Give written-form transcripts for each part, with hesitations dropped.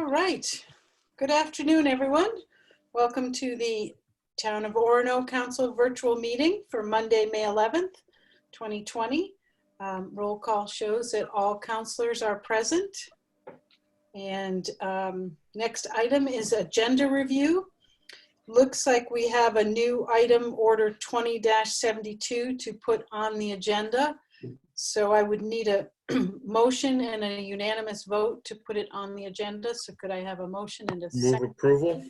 right. Good afternoon, everyone. Welcome to the Town of Orono Council virtual meeting for Monday, May 11th, 2020. Roll call shows that all councilors are present. And next item is agenda review. Looks like we have a new item, order 20-72, to put on the agenda. So I would need a motion and a unanimous vote to put it on the agenda. So could I have a motion and a second? Move approval.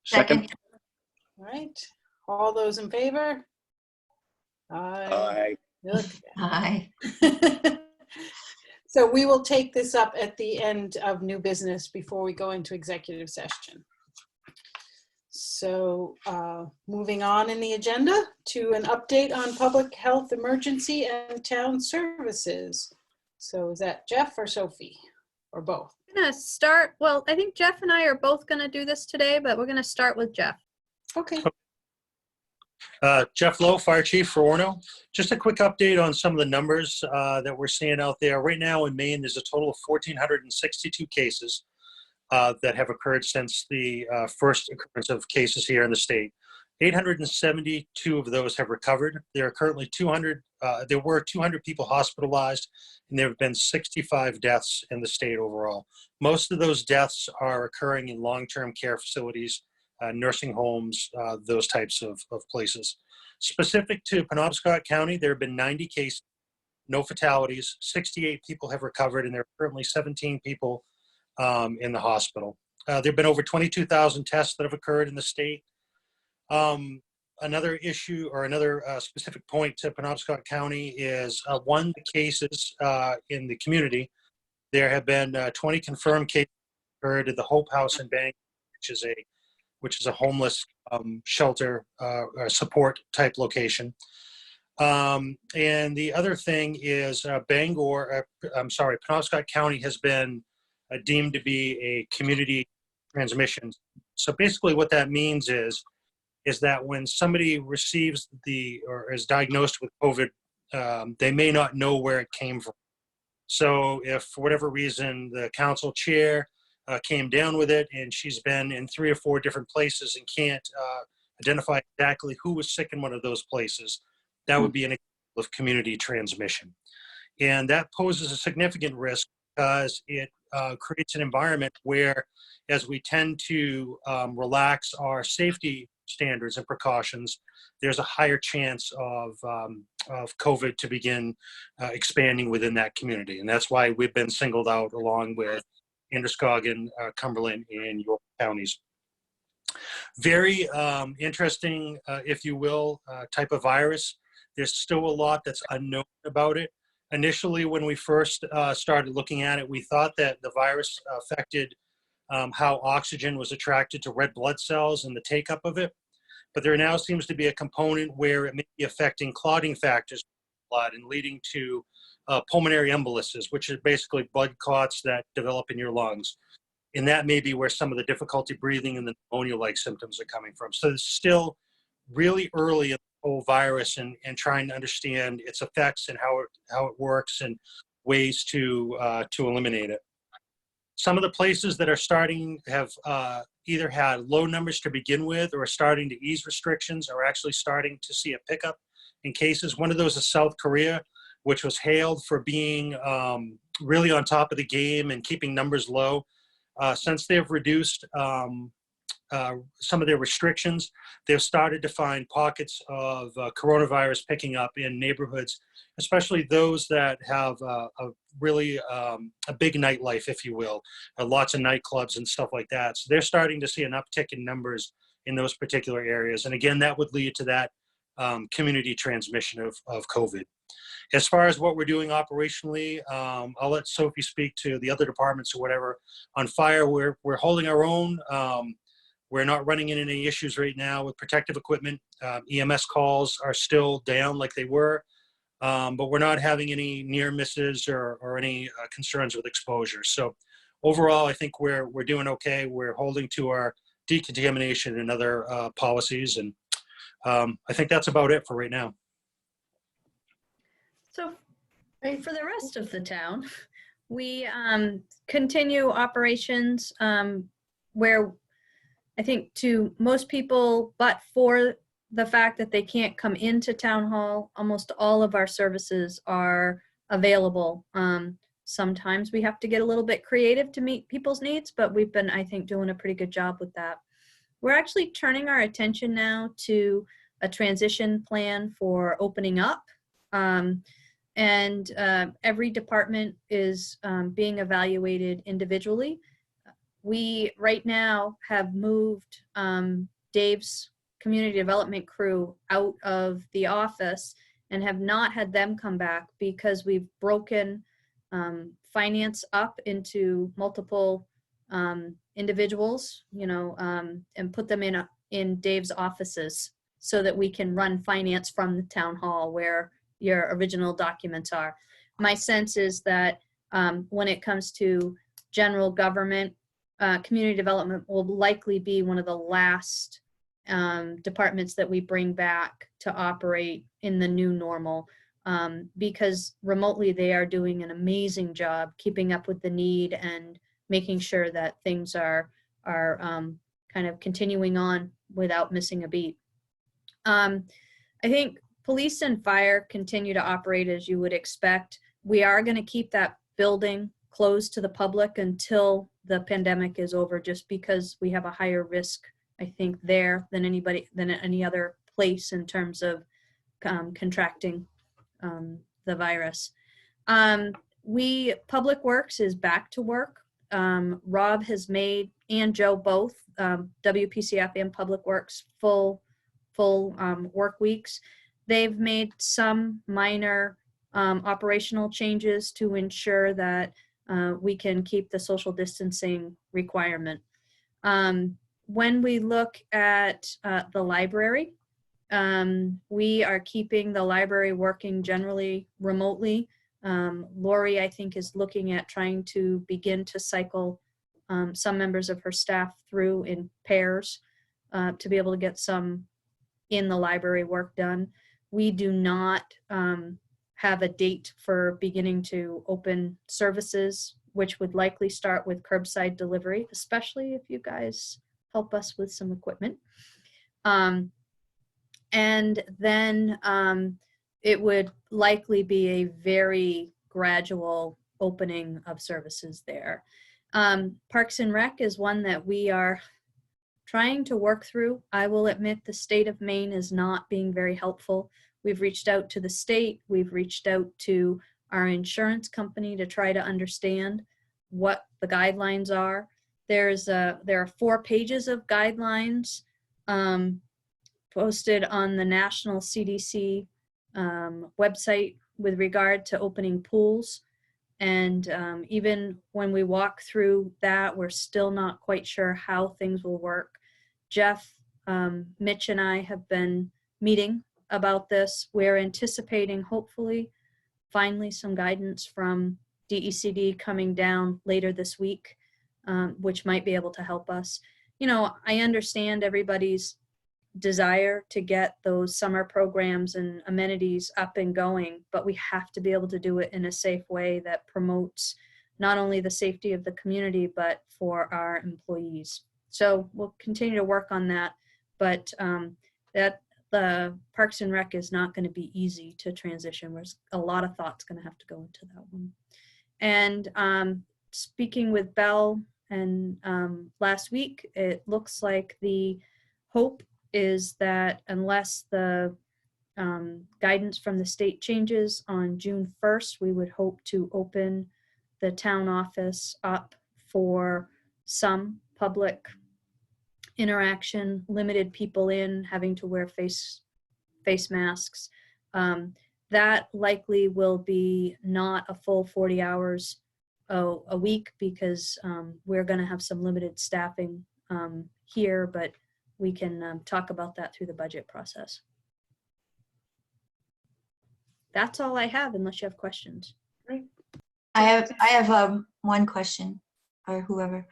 Second. All right. All those in favor? Aye. Look. Aye. So we will take this up at the end of new business before we go into executive session. So moving on in the agenda to an update on public health emergency and town services. So is that Geoff or Sophie or both? I'm gonna start, well, I think Geoff and I are both gonna do this today, but we're gonna start with Geoff. Okay. Geoff Low, Fire Chief for Orono. Just a quick update on some of the numbers that we're seeing out there. Right now in Maine, there's a total of 1,462 cases that have occurred since the first occurrence of cases here in the state. 872 of those have recovered. There are currently 200, there were 200 people hospitalized, and there have been 65 deaths in the state overall. Most of those deaths are occurring in long-term care facilities, nursing homes, those types of places. Specific to Penobscot County, there have been 90 cases, no fatalities, 68 people have recovered, and there are currently 17 people in the hospital. There have been over 22,000 tests that have occurred in the state. Another issue or another specific point to Penobscot County is one of the cases in the community. There have been 20 confirmed cases occurred at the Hope House in Bangor, which is a homeless shelter or support type location. And the other thing is Penobscot County has been deemed to be a community transmission. So basically what that means is that when somebody receives or is diagnosed with COVID, they may not know where it came from. So if for whatever reason the council chair came down with it and she's been in 3 or 4 different places and can't identify exactly who was sick in one of those places, that would be an example of community transmission. And that poses a significant risk because it creates an environment where, as we tend to relax our safety standards and precautions, there's a higher chance of COVID to begin expanding within that community. And that's why we've been singled out along with Androscoggin, Cumberland, and York counties. Very interesting, if you will, type of virus. There's still a lot that's unknown about it. Initially, when we first started looking at it, we thought that the virus affected how oxygen was attracted to red blood cells and the take-up of it. But there now seems to be a component where it may be affecting clotting factors in the blood and leading to pulmonary embolysis, which are basically blood clots that develop in your lungs. And that may be where some of the difficulty breathing and the pneumonia-like symptoms are coming from. So it's still really early in the whole virus and trying to understand its effects and how it works and ways to eliminate it. Some of the places that are starting have either had low numbers to begin with or are starting to ease restrictions are actually starting to see a pickup in cases. One of those is South Korea, which was hailed for being really on top of the game and keeping numbers low. Since they've reduced some of their restrictions, they've started to find pockets of coronavirus picking up in neighborhoods, especially those that have a really big nightlife, if you will, lots of nightclubs and stuff like that. So they're starting to see an uptick in numbers in those particular areas. And again, that would lead to that community transmission of COVID. As far as what we're doing operationally, I'll let Sophie speak to the other departments or whatever. On fire, we're holding our own. We're not running into any issues right now with protective equipment. EMS calls are still down like they were, but we're not having any near misses or any concerns with exposure. So overall, I think we're doing okay. We're holding to our decontamination and other policies, and I think that's about it for right now. So for the rest of the town, We continue operations where I think to most people, but for the fact that they can't come into town hall, almost all of our services are available. Sometimes we have to get a little bit creative to meet people's needs, but we've been, I think, doing a pretty good job with that. We're actually turning our attention now to a transition plan for opening up. Every department is being evaluated individually. We right now have moved Dave's community development crew out of the office and have not had them come back because we've broken finance up into multiple individuals, and put them in Dave's offices so that we can run finance from the town hall where your original documents are. My sense is that when it comes to general government, community development will likely be one of the last departments that we bring back to operate in the new normal, because remotely they are doing an amazing job keeping up with the need and making sure that things are kind of continuing on without missing a beat. I think police and fire continue to operate as you would expect. We are going to keep that building closed to the public until the pandemic is over, just because we have a higher risk, I think, there than any other place in terms of contracting the virus. Public Works is back to work. Rob has made, and Joe both, WPCF and Public Works full work weeks. They've made some minor operational changes to ensure that we can keep the social distancing requirement. When we look at the library, we are keeping the library working generally remotely. Laurie, I think, is looking at trying to begin to cycle some members of her staff through in pairs to be able to get some in the library work done. We do not have a date for beginning to open services, which would likely start with curbside delivery, especially if you guys help us with some equipment. And then it would likely be a very gradual opening of services there. Parks and Rec is one that we are trying to work through. I will admit the state of Maine is not being very helpful. We've reached out to the state. We've reached out to our insurance company to try to understand what the guidelines are. There are 4 pages of guidelines posted on the National CDC website with regard to opening pools. And even when we walk through that, we're still not quite sure how things will work. Geoff, Mitch, and I have been meeting about this. We're anticipating, hopefully, finally some guidance from DECD coming down later this week, which might be able to help us. I understand everybody's desire to get those summer programs and amenities up and going, but we have to be able to do it in a safe way that promotes not only the safety of the community, but for our employees. So we'll continue to work on that, but that the Parks and Rec is not going to be easy to transition. There's a lot of thought's going to have to go into that one. And speaking with Belle and last week, it looks like the hope is that unless the guidance from the state changes on June 1st, we would hope to open the town office up for some public interaction, limited people in, having to wear face masks. That likely will be not a full 40 hours a week, because we're going to have some limited staffing here, but we can talk about that through the budget process. That's all I have, unless you have questions. Great. I have one question, or whoever.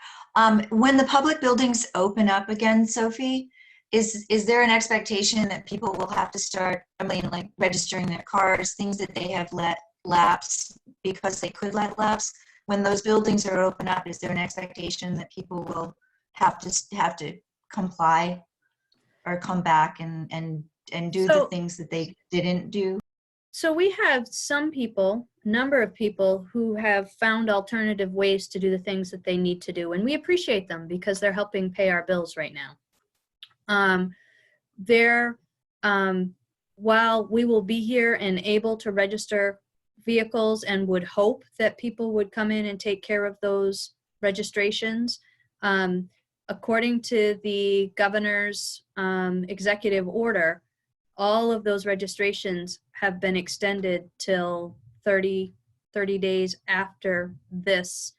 When the public buildings open up again, Sophie, is there an expectation that people will have to start, like registering their cars, things that they have let lapse because they could let lapse? when those buildings are open up, is there an expectation that people will have to comply or come back and do the So- things that they didn't do? So we have some people, number of people who have found alternative ways to do the things that they need to do, and we appreciate them because they're helping pay our bills right now. While we will be here and able to register vehicles and would hope that people would come in and take care of those registrations, according to the governor's executive order, all of those registrations have been extended till 30 days after this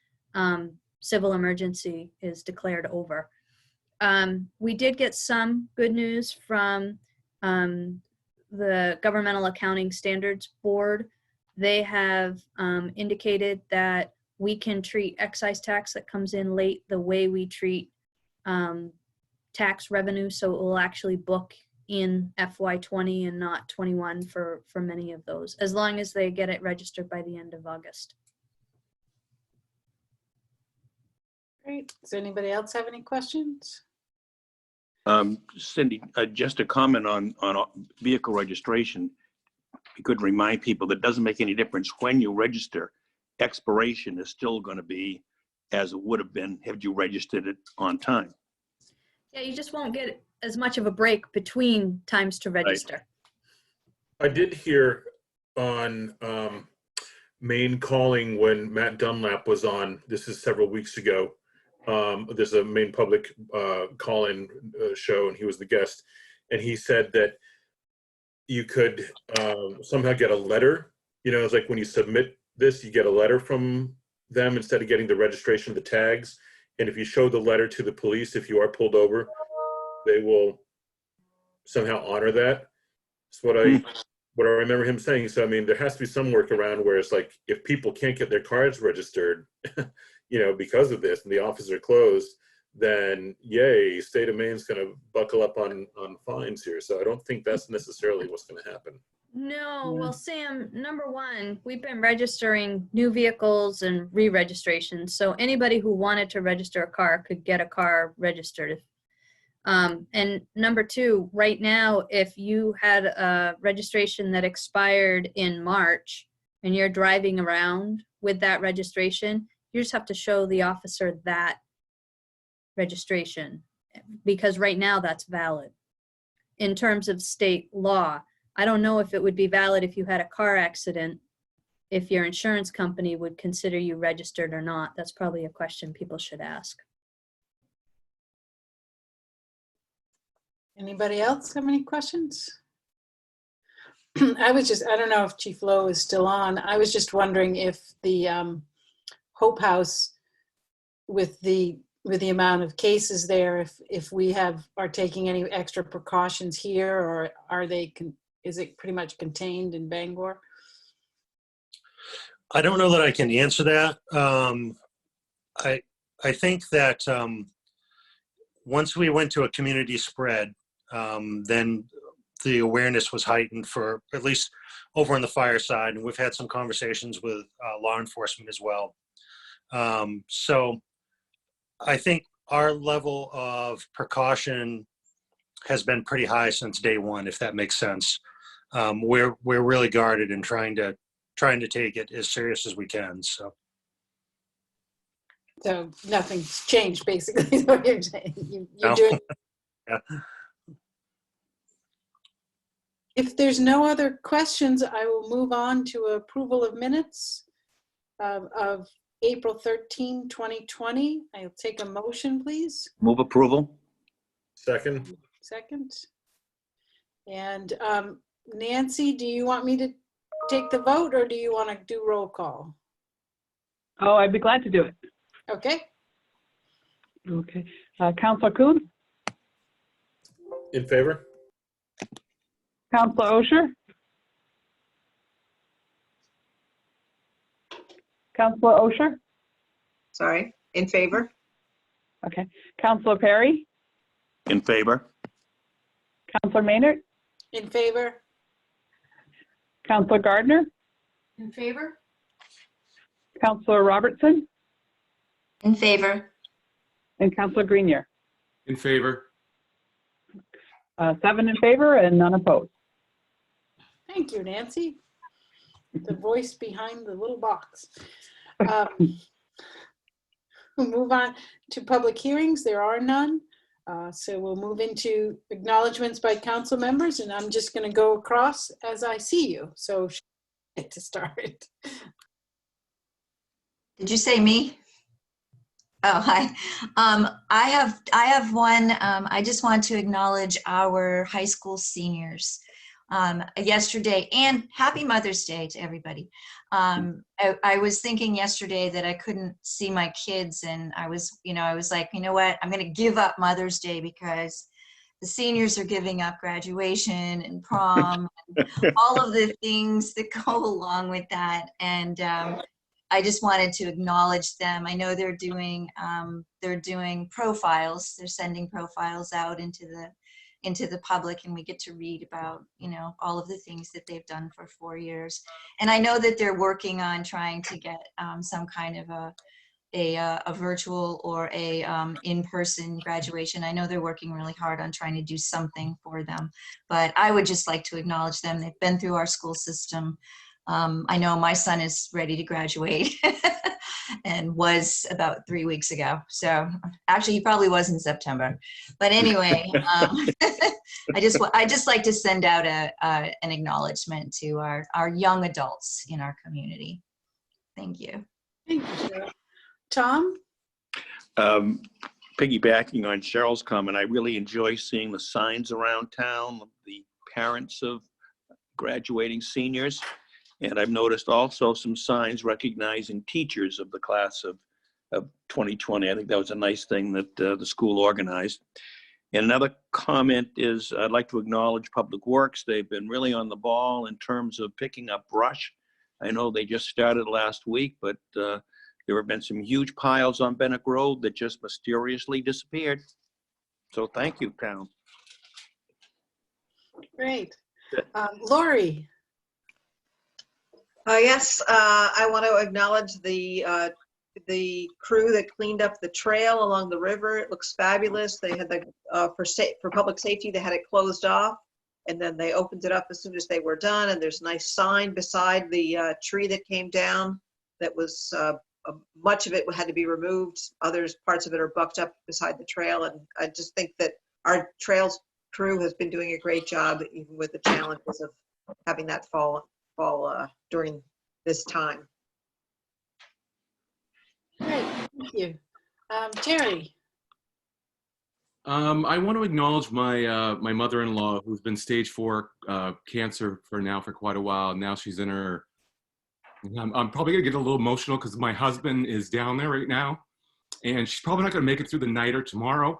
civil emergency is declared over. We did get some good news from the Governmental Accounting Standards Board. They have indicated that we can treat excise tax that comes in late the way we treat tax revenue, so it will actually book in FY20 and not 21 for many of those, as long as they get it registered by the end of August. Great. Does anybody else have any questions? Cindy, just a comment on vehicle registration. You could remind people that it doesn't make any difference when you register. Expiration is still going to be as it would have been had you registered it on time. Yeah, you just won't get as much of a break between times to register. I did hear on Maine Calling when Matt Dunlap was on, this is several weeks ago, there's a Maine Public call-in show, and he was the guest, and he said that you could somehow get a letter. You know, it's like when you submit this, you get a letter from them instead of getting the registration of the tags. And if you show the letter to the police, if you are pulled over, they will somehow honor that. That's what I remember him saying. So, I mean, there has to be some workaround where it's like, if people can't get their cars registered, you know, because of this, and the offices are closed, then yay, state of Maine's going to buckle up on fines here. So I don't think that's necessarily what's going to happen. No, well, Sam, number one, we've been registering new vehicles and re-registrations. So anybody who wanted to register a car could get a car registered. And number two, right now, if you had a registration that expired in March and you're driving around with that registration, you just have to show the officer that registration, because right now that's valid. In terms of state law, I don't know if it would be valid if you had a car accident, if your insurance company would consider you registered or not. That's probably a question people should ask. Anybody else have any questions? I don't know if Chief Low is still on. I was just wondering if the Hope House, with the amount of cases there, if we are taking any extra precautions here, or is it pretty much contained in Bangor? I don't know that I can answer that. I think that once we went to a community spread, then the awareness was heightened, for at least over on the fire side, and we've had some conversations with law enforcement as well. So I think our level of precaution has been pretty high since day one, if that makes sense. We're really guarded and trying to take it as serious as we can. So Nothing's changed, basically, is what you're saying. You're No. doing. Yeah. If there's no other questions, I will move on to approval of minutes of April 13, 2020. I'll take a motion, please. Move approval. Second. Second. And Nancy, do you want me to take the vote, or do you want to do roll call? Oh, I'd be glad to do it. Okay. Okay. Councilor Kuhn, In favor? Councilor Osher, Councilor Osher, Sorry, in favor? okay. Councilor Perry, In favor. Councilor Maynard, In favor? Councilor Gardner, In favor? Counselor Robertson, In favor. and Counselor Grenier. In favor. 7 in favor and none opposed. Thank you, Nancy. The voice behind the little box. We'll move on to public hearings. There are none. So we'll move into acknowledgements by council members, and I'm just going to go across as I see you. So to start. Did you say me? Oh, hi. I have one. I just want to acknowledge our high school seniors. Yesterday, and happy Mother's Day to everybody. I was thinking yesterday that I couldn't see my kids, and I was like, you know what, I'm going to give up Mother's Day because the seniors are giving up graduation and prom and all of the things that go along with that. And I just wanted to acknowledge them. I know they're doing profiles. They're sending profiles out into the public, and we get to read about, all of the things that they've done for 4 years. And I know that they're working on trying to get some kind of a virtual or a in-person graduation. I know they're working really hard on trying to do something for them, but I would just like to acknowledge them. They've been through our school system. I know my son is ready to graduate and was about 3 weeks ago. So actually he probably was in September, but anyway, I just like to send out an acknowledgement to our young adults in our community. Thank you. Thank you, Cheryl. Tom? Piggybacking on Cheryl's comment, I really enjoy seeing the signs around town, the parents of graduating seniors. And I've noticed also some signs recognizing teachers of the class of 2020. I think that was a nice thing that the school organized. And another comment is I'd like to acknowledge Public Works. They've been really on the ball in terms of picking up brush. I know they just started last week, but there have been some huge piles on Bennett Road that just mysteriously disappeared. So thank you, town. Great. Laurie? Yes, I want to acknowledge the crew that cleaned up the trail along the river. It looks fabulous. They had for public safety, they had it closed off, and then they opened it up as soon as they were done. And there's a nice sign beside the tree that came down. That was much of it had to be removed. Parts of it are bucked up beside the trail, and I just think that our trails crew has been doing a great job, even with the challenges of having that fall during this time. Great, thank you. Terry? I want to acknowledge my my mother-in-law, who's been stage 4 cancer for quite a while. Now she's in her. I'm probably gonna get a little emotional because my husband is down there right now, and she's probably not gonna make it through the night or tomorrow.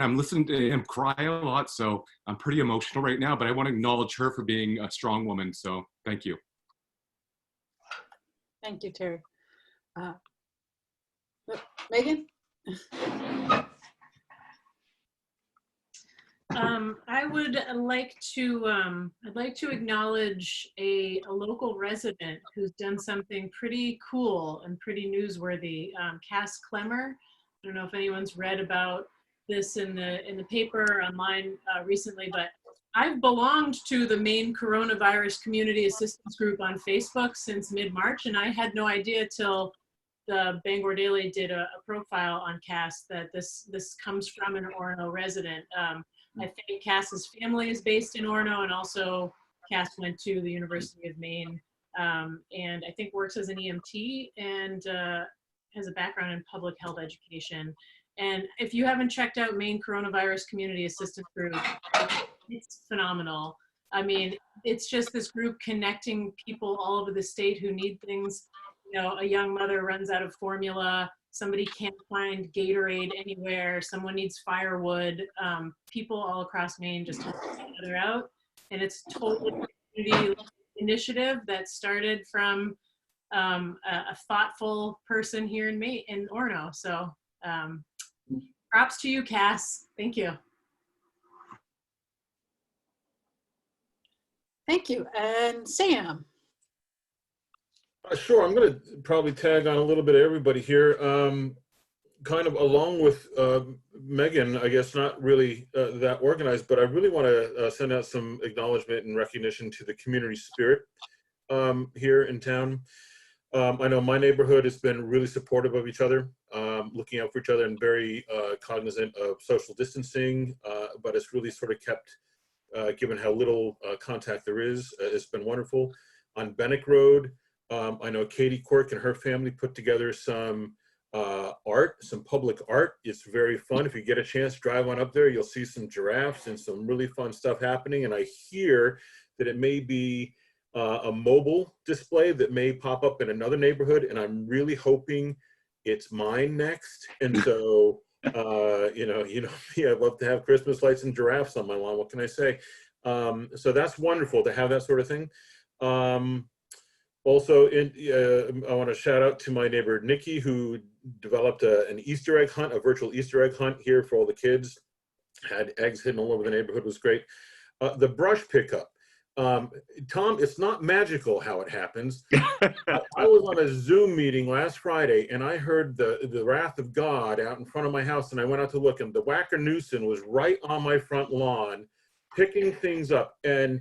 I'm listening to him cry a lot, so I'm pretty emotional right now. But I want to acknowledge her for being a strong woman. So thank you. Thank you, Terry. Megan? I would like to I'd like to acknowledge a local resident who's done something pretty cool and pretty newsworthy. Cass Clemmer. I don't know if anyone's read about this in the paper online recently, but I've belonged to the Maine Coronavirus Community Assistance Group on Facebook since mid-March, and I had no idea till the Bangor Daily did a profile on Cass that this comes from an Orono resident. I think Cass's family is based in Orono, and also Cass went to the University of Maine, and I think works as an EMT and has a background in public health education. And if you haven't checked out Maine Coronavirus Community Assistance Group, it's phenomenal. I mean, it's just this group connecting people all over the state who need things. You know, a young mother runs out of formula. Somebody can't find Gatorade anywhere. Someone needs firewood. People all across Maine just help each other out. And it's totally a community initiative that started from a thoughtful person here in Maine, in Orono. So props to you, Cass. Thank you. Thank you. And Sam? Sure, I'm going to probably tag on a little bit of everybody here. Kind of along with Megan, I guess not really that organized, but I really want to send out some acknowledgement and recognition to the community spirit here in town. I know my neighborhood has been really supportive of each other, looking out for each other and very cognizant of social distancing, but it's really sort of kept, given how little contact there is, it's been wonderful. On Bennick Road, I know Katie Quirk and her family put together some art, some public art. It's very fun. If you get a chance, drive on up there, you'll see some giraffes and some really fun stuff happening. And I hear that it may be a mobile display that may pop up in another neighborhood, and I'm really hoping it's mine next. And so, you know me, I'd love to have Christmas lights and giraffes on my lawn. What can I say? So that's wonderful to have that sort of thing. Also, I want to shout out to my neighbor Nikki, who developed an Easter egg hunt, a virtual Easter egg hunt here for all the kids. Had eggs hidden all over the neighborhood, was great. The brush pickup. Tom, it's not magical how it happens. I was on a Zoom meeting last Friday and I heard the wrath of God out in front of my house, and I went out to look, and the Whacker Newson was right on my front lawn picking things up, and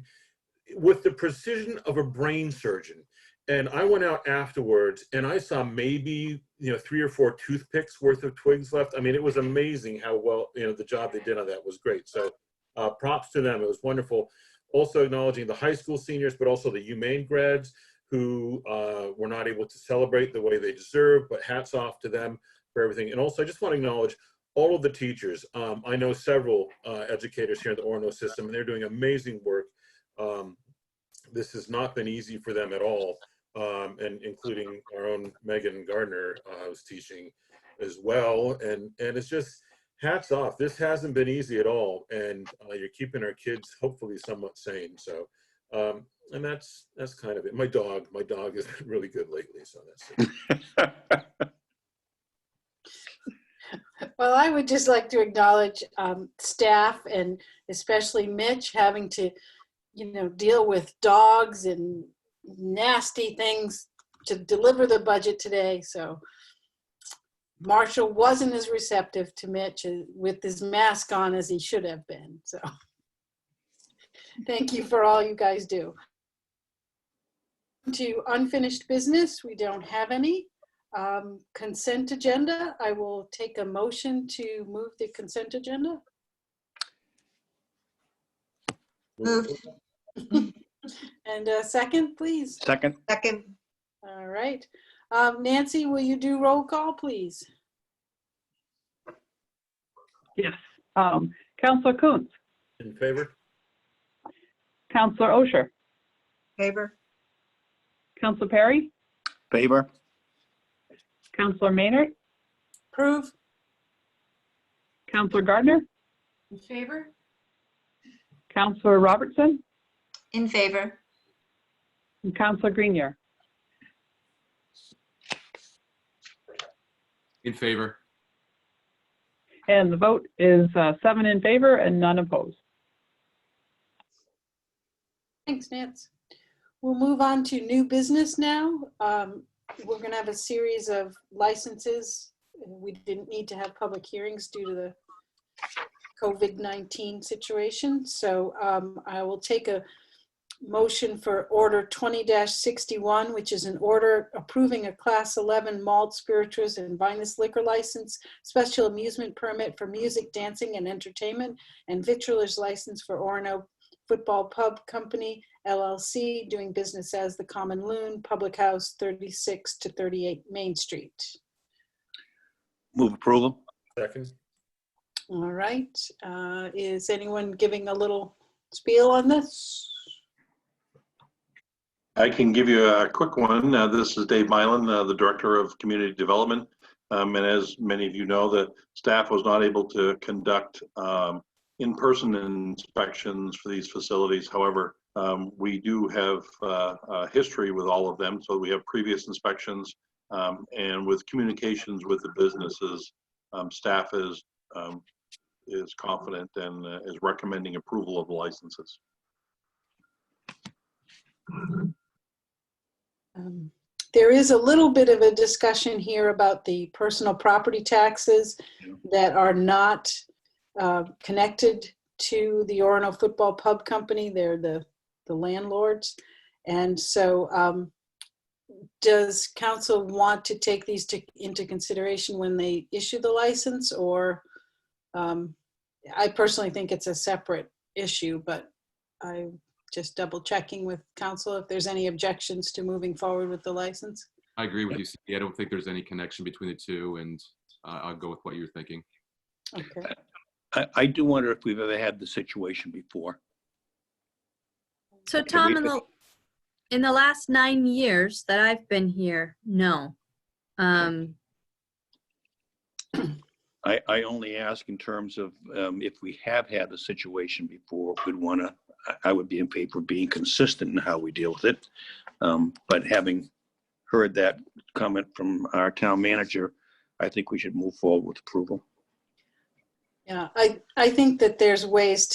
with the precision of a brain surgeon. And I went out afterwards and I saw maybe 3 or 4 toothpicks worth of twigs left. I mean, it was amazing how well the job they did on that was great. So props to them. It was wonderful. Also acknowledging the high school seniors, but also the UMaine grads who were not able to celebrate the way they deserve, but hats off to them for everything. And also I just want to acknowledge all of the teachers. I know several educators here in the Orono system, and they're doing amazing work. This has not been easy for them at all, and including our own Megan Gardner, who's teaching as well. And it's just hats off. This hasn't been easy at all, and you're keeping our kids hopefully somewhat sane. So, and that's kind of it. My dog has been really good lately, so that's it. Well, I would just like to acknowledge staff, and especially Mitch, having to, deal with dogs and nasty things to deliver the budget today. So Marshall wasn't as receptive to Mitch with his mask on as he should have been. So thank you for all you guys do. To unfinished business, we don't have any. Consent agenda, I will take a motion to move the consent agenda. Moved. And a second, please. Second. Second. All right. Nancy, will you do roll call, please? Yes. Counselor Kuntz, In favor? Counselor Osher, Favor. Counselor Perry, Favor. Counselor Maynard, Approve. Counselor Gardner, In favor? Counselor Robertson, In favor. and Counselor Grenier. In favor. And the vote is 7 in favor and none opposed. Thanks, Nance. We'll move on to new business now. We're going to have a series of licenses. We didn't need to have public hearings due to the COVID-19 situation. So I will take a motion for order 20-61, which is an order approving a class 11 malt spirituous and vinous liquor license, special amusement permit for music, dancing, and entertainment, and victualler's license for Orono Football Pub Company, LLC, doing business as the Common Loon, Public House, 36 to 38 Main Street. Move approval. Second. All right. Is anyone giving a little spiel on this? I can give you a quick one. This is Dave Milan, the Director of Community Development. And as many of you know, the staff was not able to conduct in-person inspections for these facilities. However, we do have a history with all of them. So we have previous inspections, and with communications with the businesses, staff is confident and is recommending approval of the licenses. There is a little bit of a discussion here about the personal property taxes that are not connected to the Orono Football Pub Company. They're the landlords. And so does council want to take these into consideration when they issue the license, or I personally think it's a separate issue, but I'm just double checking with council if there's any objections to moving forward with the license. I agree with you, Cindy. I don't think there's any connection between the two, and I'll go with what you're thinking. Okay. I do wonder if we've ever had the situation before. So Tom, in the last 9 years that I've been here, no. I only ask in terms of if we have had a situation before, I would be in favor of being consistent in how we deal with it. But having heard that comment from our town manager, I think we should move forward with approval. Yeah, I think that there's ways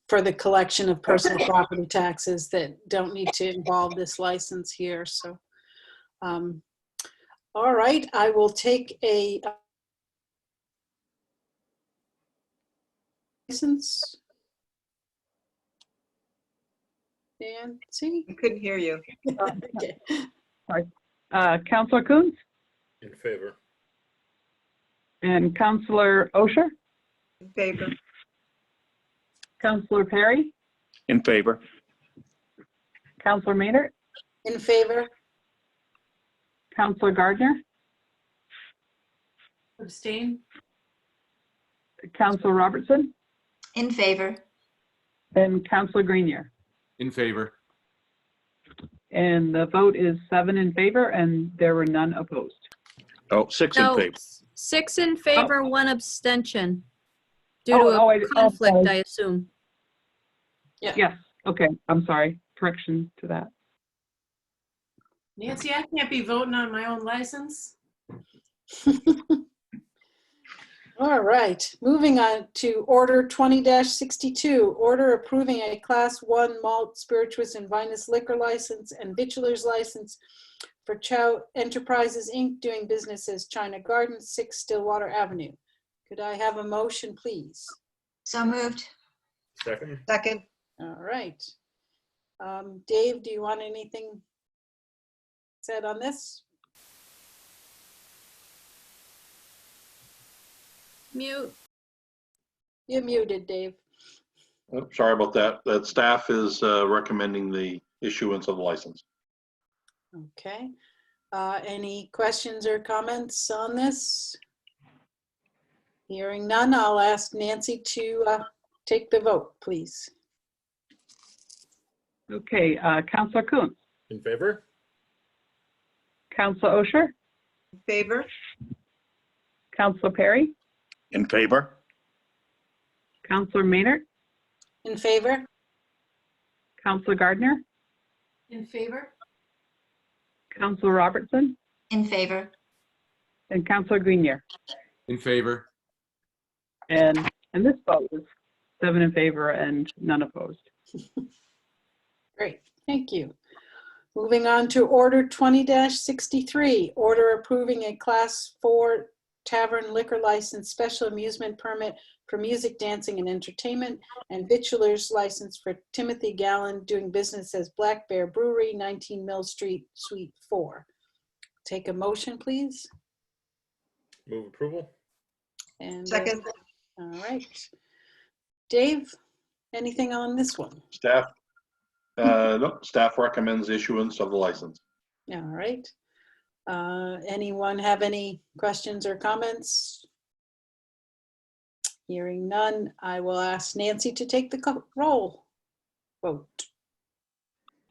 for the collection of personal property taxes that don't need to involve this license here. So, all right, I will take a license. Nancy? I couldn't hear you. Okay. Sorry. Councilor Coons In favor. and Councilor Osher, In favor. Councilor Perry, In favor? Councilor Maynard, In favor? Councilor Gardner, Abstain? Councilor Robertson, In favor. and Councilor Grenier. In favor. And the vote is 7 in favor, and there were none opposed. Oh, 6 in No, favor. 6 in favor, 1 abstention. Due to Oh, a conflict, sorry. I assume. Yes, okay, I'm sorry. Correction to that. Nancy, I can't be voting on my own license. All right, moving on to Order 20-62, order approving a Class 1 malt, spirituous, and vinous liquor license and vitulers license for Chow Enterprises, Inc., doing business as China Gardens, 6 Stillwater Avenue. Could I have a motion, please? So moved. Second. Second. All right. Dave, do you want anything said on this? Mute. You're muted, Dave. Oh, sorry about that. That staff is recommending the issuance of the license. Okay. Any questions or comments on this? Hearing none, I'll ask Nancy to take the vote, please. Okay, Councilor Coons, In favor. Councilor Osher, In favor. Councilor Perry, In favor? Councilor Maynard, In favor? Councilor Gardner, In favor? Councilor Robertson, In favor. and Councilor Grenier. In favor. And this vote is 7 in favor and none opposed. Great, thank you. Moving on to Order 20-63, order approving a Class 4 tavern liquor license, special amusement permit for music, dancing, and entertainment, and vitulers license for Timothy Gallen, doing business as Black Bear Brewery, 19 Mill Street, Suite 4. Take a motion, please. Move approval. And Second. all right. Dave, anything on this one? Staff, no, staff recommends issuance of the license. All right. Anyone have any questions or comments? Hearing none, I will ask Nancy to take the roll. Vote.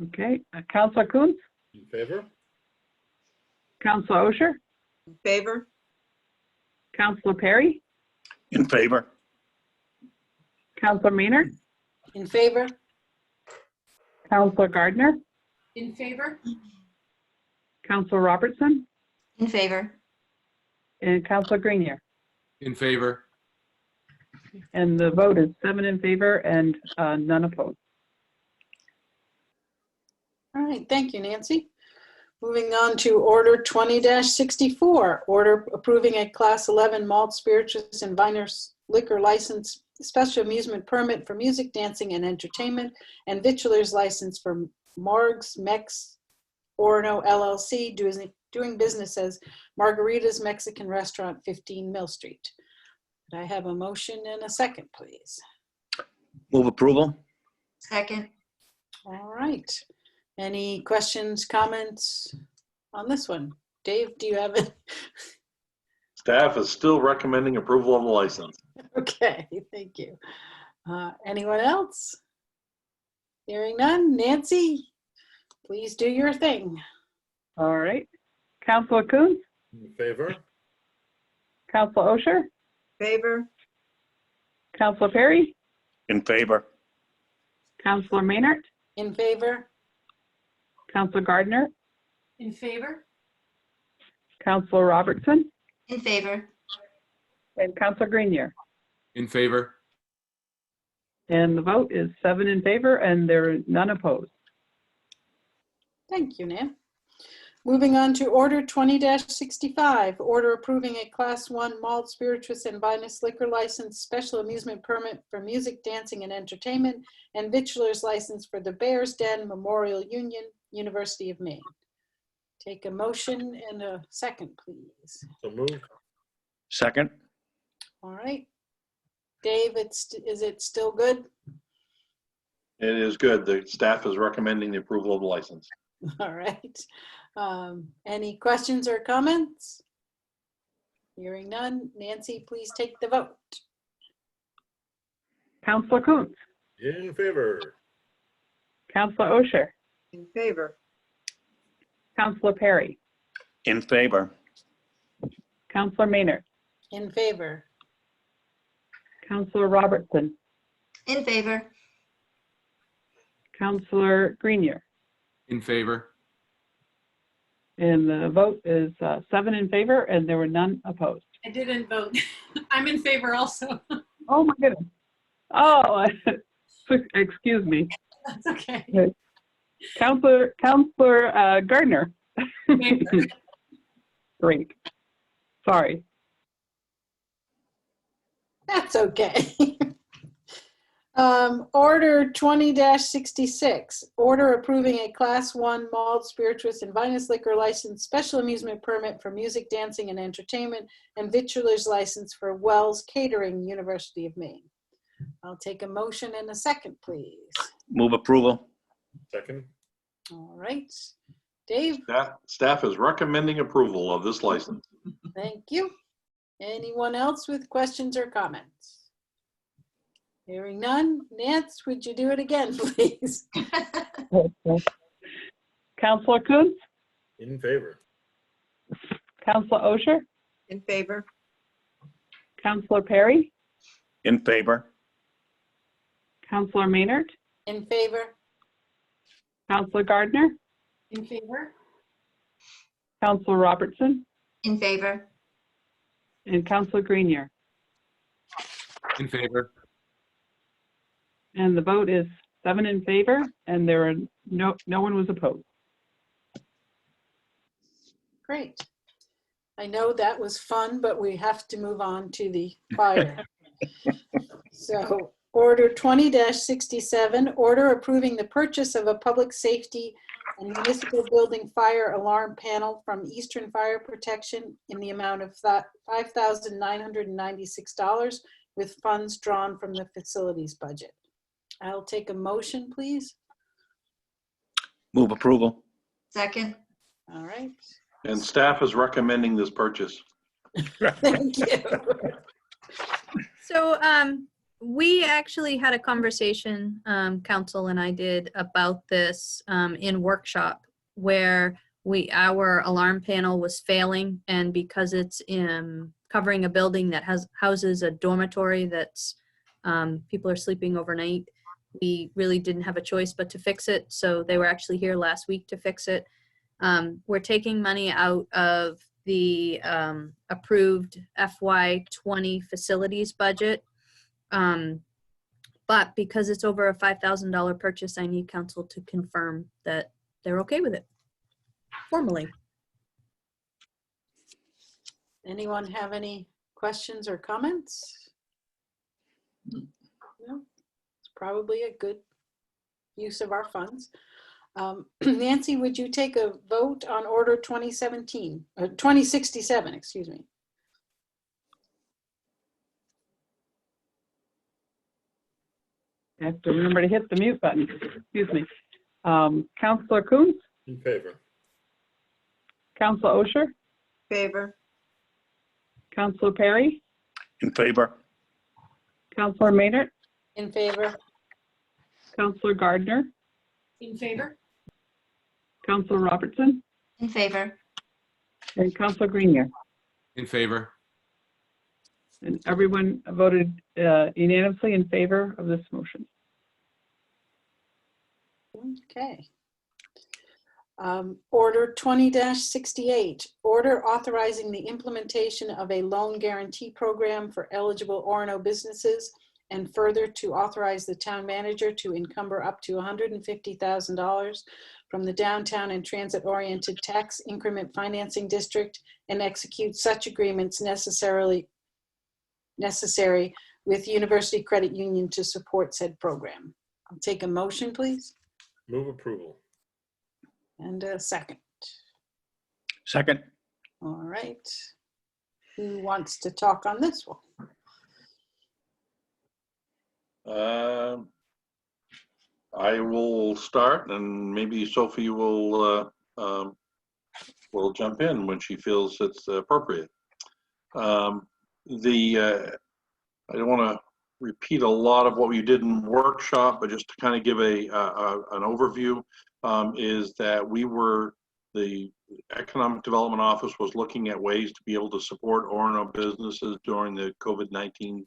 Okay, Councilor Coons, In favor. Councilor Osher, In favor. Councilor Perry, In favor? Councilor Maynard, In favor? Councilor Gardner, In favor? Councilor Robertson, In favor. and Councilor Grenier. In favor. And the vote is 7 in favor and none opposed. All right, thank you, Nancy. Moving on to Order 20-64, order approving a Class 11 malt spirituous and vinous liquor license, special amusement permit for music, dancing, and entertainment, and vitulers license for Morgs Mex Orono LLC, doing business as Margarita's Mexican Restaurant, 15 Mill Street. Could I have a motion and a second, please? Move approval? Second. All right. Any questions, comments on this one? Dave, do you have it? Staff is still recommending approval of the license. Okay, thank you. Anyone else? Hearing none. Nancy, please do your thing. All right. Councilor Coons, In favor? Councilor Osher, Favor? Councilor Perry, In favor? Councilor Maynard, In favor? Councilor Gardner, In favor? Councilor Robertson, In favor. and Councilor Grenier. In favor? And the vote is 7 in favor, and there are none opposed. Thank you, Nan. Moving on to Order 20-65, order approving a Class 1 malt spirituous and vinous liquor license, special amusement permit for music, dancing, and entertainment, and vitulers license for the Bears Den Memorial Union, University of Maine. Take a motion and a second, please. So moved. Second? All right. Dave, is it still good? It is good. The staff is recommending the approval of the license. All right. Any questions or comments? Hearing none. Nancy, please take the vote. Councilor Coons, In favor? Councilor Osher, In favor? Councilor Perry, In favor? Councilor Maynard, In favor? Councilor Robertson, In favor. Councilor Grenier. In favor? And the vote is 7 in favor, and there were none opposed. I didn't vote. I'm in favor also. Oh, my goodness. Oh, excuse me. That's okay. Councilor Gardner. Favor. Great. Sorry. That's okay. Order 20-66, order approving a Class 1 malt spirituous and vinous liquor license, special amusement permit for music, dancing, and entertainment, and vitulers license for Wells Catering, University of Maine. I'll take a motion and a second, please. Move approval? Second? All right. Dave, Staff is recommending approval of this license. thank you. Anyone else with questions or comments? Hearing none. Nance, would you do it again, please? Councilor Coons, In favor? Councilor Osher, In favor? Councilor Perry, In favor? Councilor Maynard, In favor? Councilor Gardner, In favor? Councilor Robertson, In favor. and Councilor Grenier. In favor? And the vote is 7 in favor, and there are no one was opposed. Great. I know that was fun, but we have to move on to the fire. So order 20-67, order approving the purchase of a public safety and municipal building fire alarm panel from Eastern Fire Protection in the amount of $5,996 with funds drawn from the facilities budget. I'll take a motion, please. Move approval? Second. All right. And staff is recommending this purchase. Thank you. So we actually had a conversation, council and I did, about this in workshop where our alarm panel was failing, and because it's covering a building that houses a dormitory that's people are sleeping overnight, we really didn't have a choice but to fix it. So they were actually here last week to fix it. We're taking money out of the approved FY20 facilities budget. But because it's over a $5,000 purchase, I need council to confirm that they're okay with it. formally. Anyone have any questions or comments? No, it's probably a good use of our funds. Nancy, would you take a vote on order 2067, excuse me? I have to remember to hit the mute button. Excuse me. Councillor Coons, In favor. Councillor Osher, Favor. Councillor Perry, In favor? Councillor Maynard, In favor? Councillor Gardner, In favor? Councillor Robertson, In favor. and Councillor Grenier. In favor. And everyone voted unanimously in favor of this motion. Okay. Order 20-68, order authorizing the implementation of a loan guarantee program for eligible Orono businesses, and further to authorize the town manager to encumber up to $150,000 from the downtown and transit-oriented tax increment financing district and execute such agreements necessary with University Credit Union to support said program. I'll take a motion, please, Move approval. and a second. Second? All right. Who wants to talk on this one? I will start, and maybe Sophie will jump in when she feels it's appropriate. I don't want to repeat a lot of what we did in workshop, but just to kind of give an overview, is that the Economic Development Office was looking at ways to be able to support Orono businesses during the COVID-19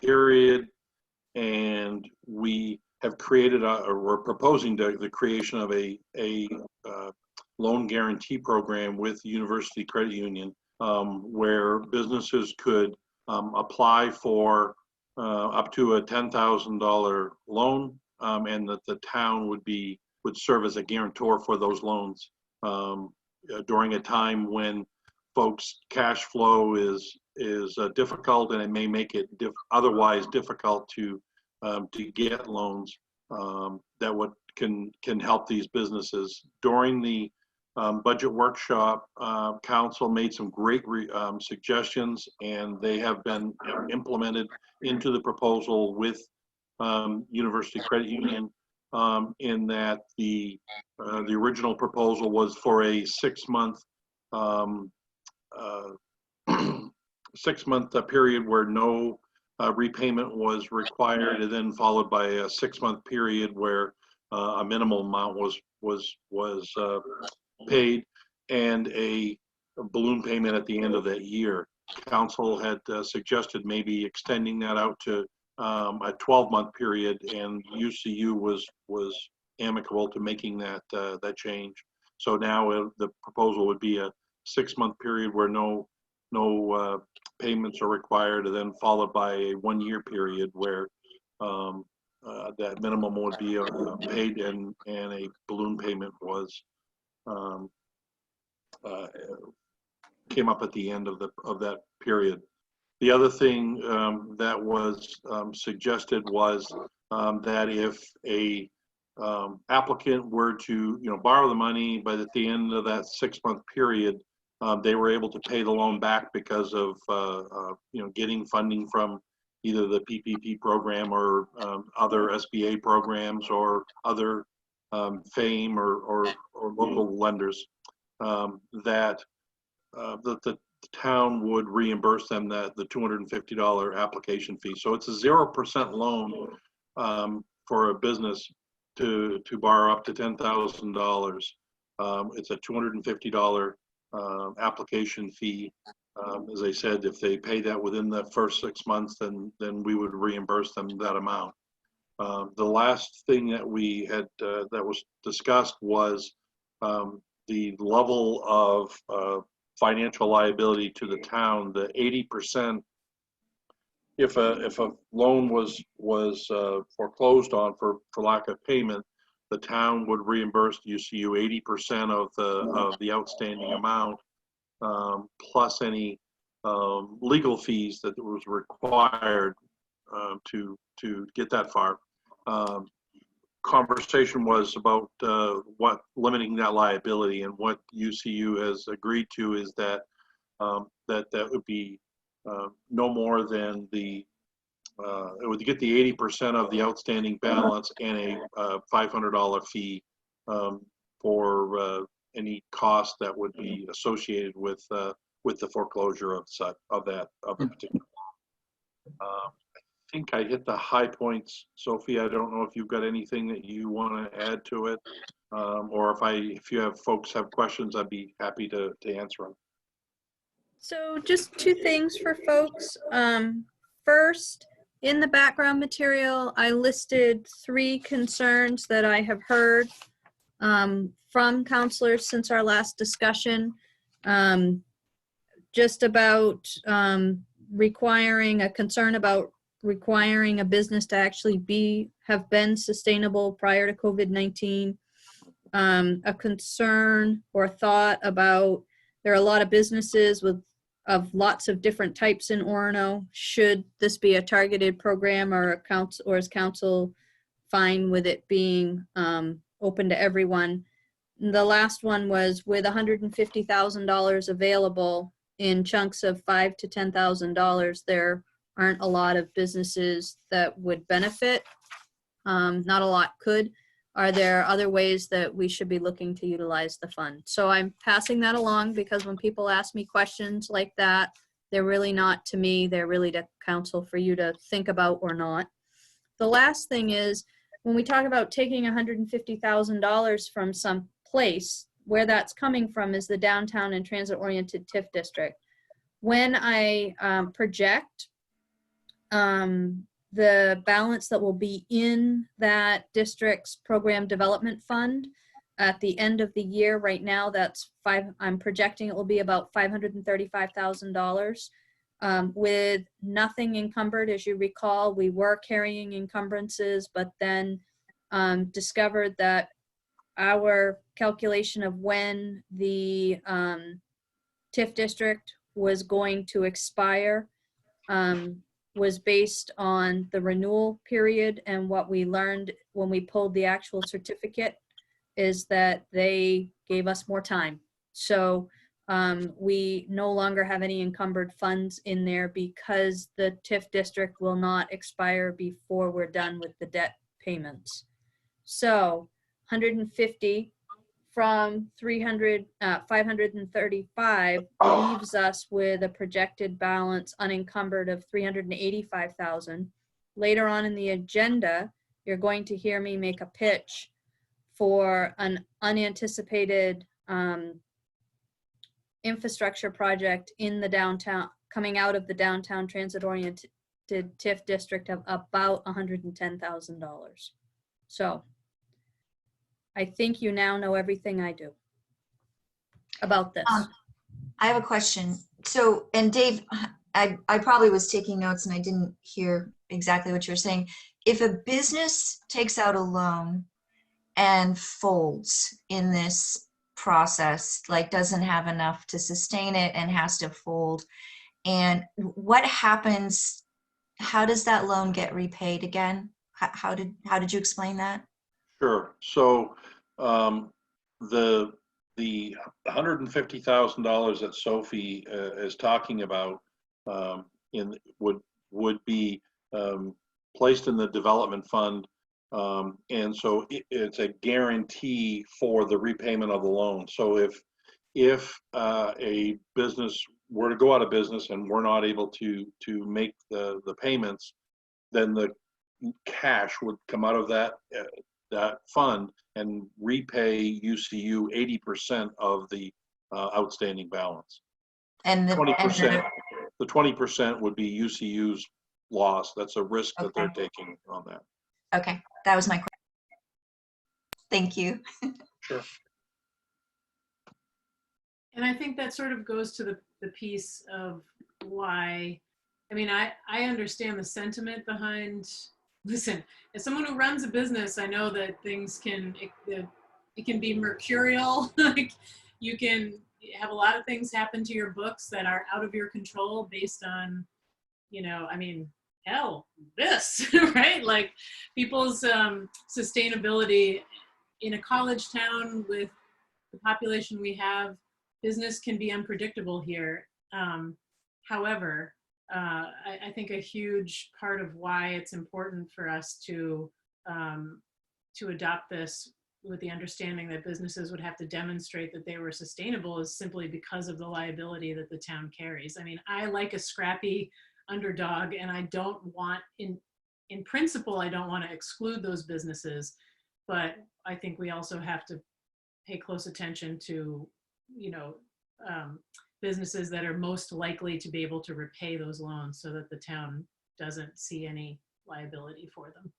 period. And we have created, or we're proposing the creation of a loan guarantee program with University Credit Union, where businesses could apply for up to a $10,000 loan, and that the town would serve as a guarantor for those loans during a time when folks' cash flow is difficult, and it may make it otherwise difficult to get loans that can help these businesses. During the budget workshop, council made some great suggestions, and they have been implemented into the proposal with University Credit Union, in that the original proposal was for a 6-month period where no repayment was required, and then followed by a 6-month period where a minimal amount was paid, and a balloon payment at the end of that year. Council had suggested maybe extending that out to a 12-month period, and UCU was amicable to making that change. So now the proposal would be a 6-month period where no payments are required, and then followed by a 1-year period where that minimum would be paid, and a balloon payment was came up at the end of that period. The other thing that was suggested was that if a applicant were to borrow the money, but at the end of that 6-month period, they were able to pay the loan back because of getting funding from either the PPP program or other SBA programs or other FAME or local lenders, that the town would reimburse them the $250 application fee. So it's a 0% loan for a business to borrow up to $10,000. It's a $250 application fee. As I said, if they pay that within the first 6 months, then we would reimburse them that amount. The last thing that we had that was discussed was the level of financial liability to the town. The 80%, if a loan was foreclosed on for lack of payment, the town would reimburse UCU 80% of the outstanding amount, plus any legal fees that was required to get that far. Conversation was about what limiting that liability, and what UCU has agreed to is that that would be no more than it would get the 80% of the outstanding balance and a $500 fee for any cost that would be associated with the foreclosure of the particular. I think I hit the high points, Sophie. I don't know if you've got anything that you want to add to it, or if you have folks have questions, I'd be happy to answer them. So just two things for folks. First, in the background material, I listed 3 concerns that I have heard from counselors since our last discussion, just about requiring a business to actually have been sustainable prior to COVID-19. A concern or thought about there are a lot of businesses of lots of different types in Orono. Should this be a targeted program, or is council fine with it being open to everyone? The last one was, with $150,000 available in chunks of $5,000 to $10,000, there aren't a lot of businesses that would benefit. Not a lot could. Are there other ways that we should be looking to utilize the fund? So I'm passing that along, because when people ask me questions like that, they're really not to me, they're really to council for you to think about or not. The last thing is, when we talk about taking $150,000 from some place, where that's coming from is the downtown and transit-oriented TIF district. When I project the balance that will be in that district's program development fund at the end of the year, right now I'm projecting it will be about $535,000 with nothing encumbered. As you recall, we were carrying encumbrances, but then discovered that our calculation of when the TIF district was going to expire was based on the renewal period, and what we learned when we pulled the actual certificate is that they gave us more time. So we no longer have any encumbered funds in there, because the TIF district will not expire before we're done with the debt payments. So 150 from 535 leaves us with a projected balance unencumbered of 385,000. Later on in the agenda, you're going to hear me make a pitch for an unanticipated infrastructure project in the downtown, coming out of the downtown transit-oriented TIF district, of about $110,000. So I think you now know everything I do about this. I have a question. So, and Dave, I probably was taking notes and I didn't hear exactly what you were saying. If a business takes out a loan and folds in this process, like doesn't have enough to sustain it and has to fold, and what happens, how does that loan get repaid again? How did you explain that? Sure. So the $150,000 that Sophie is talking about would be placed in the development fund, and so it's a guarantee for the repayment of the loan. So if a business were to go out of business and we're not able to make the payments, then the cash would come out of that fund and repay UCU 80% of the outstanding balance. And the 20%, the 20% would be UCU's loss. That's a risk that they're taking on that. Okay, that was my question. Thank you. Sure. And I think that sort of goes to the piece of why, I mean, I understand the sentiment behind listen, as someone who runs a business, I know that things it can be mercurial. Like you can have a lot of things happen to your books that are out of your control based on, I mean, hell, this, right? Like people's sustainability in a college town with the population we have, business can be unpredictable here. However, I think a huge part of why it's important for us to adopt this with the understanding that businesses would have to demonstrate that they were sustainable is simply because of the liability that the town carries. I mean, I like a scrappy underdog, and I don't want, in principle, I don't want to exclude those businesses, but I think we also have to pay close attention to, businesses that are most likely to be able to repay those loans so that the town doesn't see any liability for them.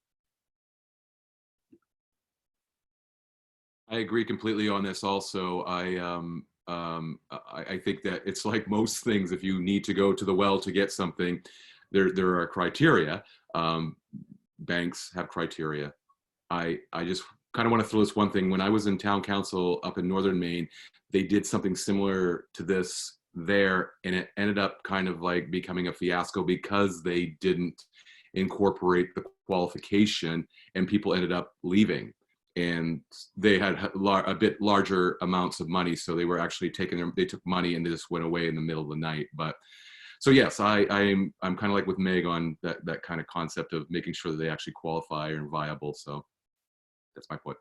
I agree completely on this also. I think that it's like most things, if you need to go to the well to get something, there are criteria. Banks have criteria. I just kind of want to throw this one thing. When I was in town council up in northern Maine, they did something similar to this there, and it ended up kind of like becoming a fiasco because they didn't incorporate the qualification, and people ended up leaving. And they had a bit larger amounts of money, so they were actually they took money and they just went away in the middle of the night. But so yes, I'm kind of like with Meg on that kind of concept of making sure that they actually qualify and viable. So that's my point.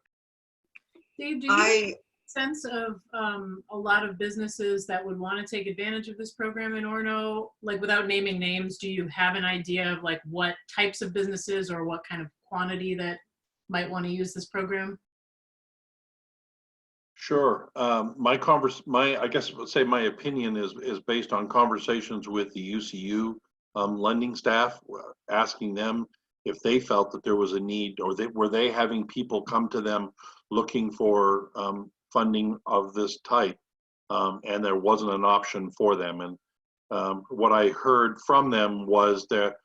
Dave, do you have a sense of a lot of businesses that would want to take advantage of this program in Orono? Like, without naming names, do you have an idea of like what types of businesses or what kind of quantity that might want to use this program? Sure. I guess let's say my opinion is based on conversations with the UCU lending staff, asking them if they felt that there was a need, or were they having people come to them looking for funding of this type, and there wasn't an option for them. And what I heard from them was that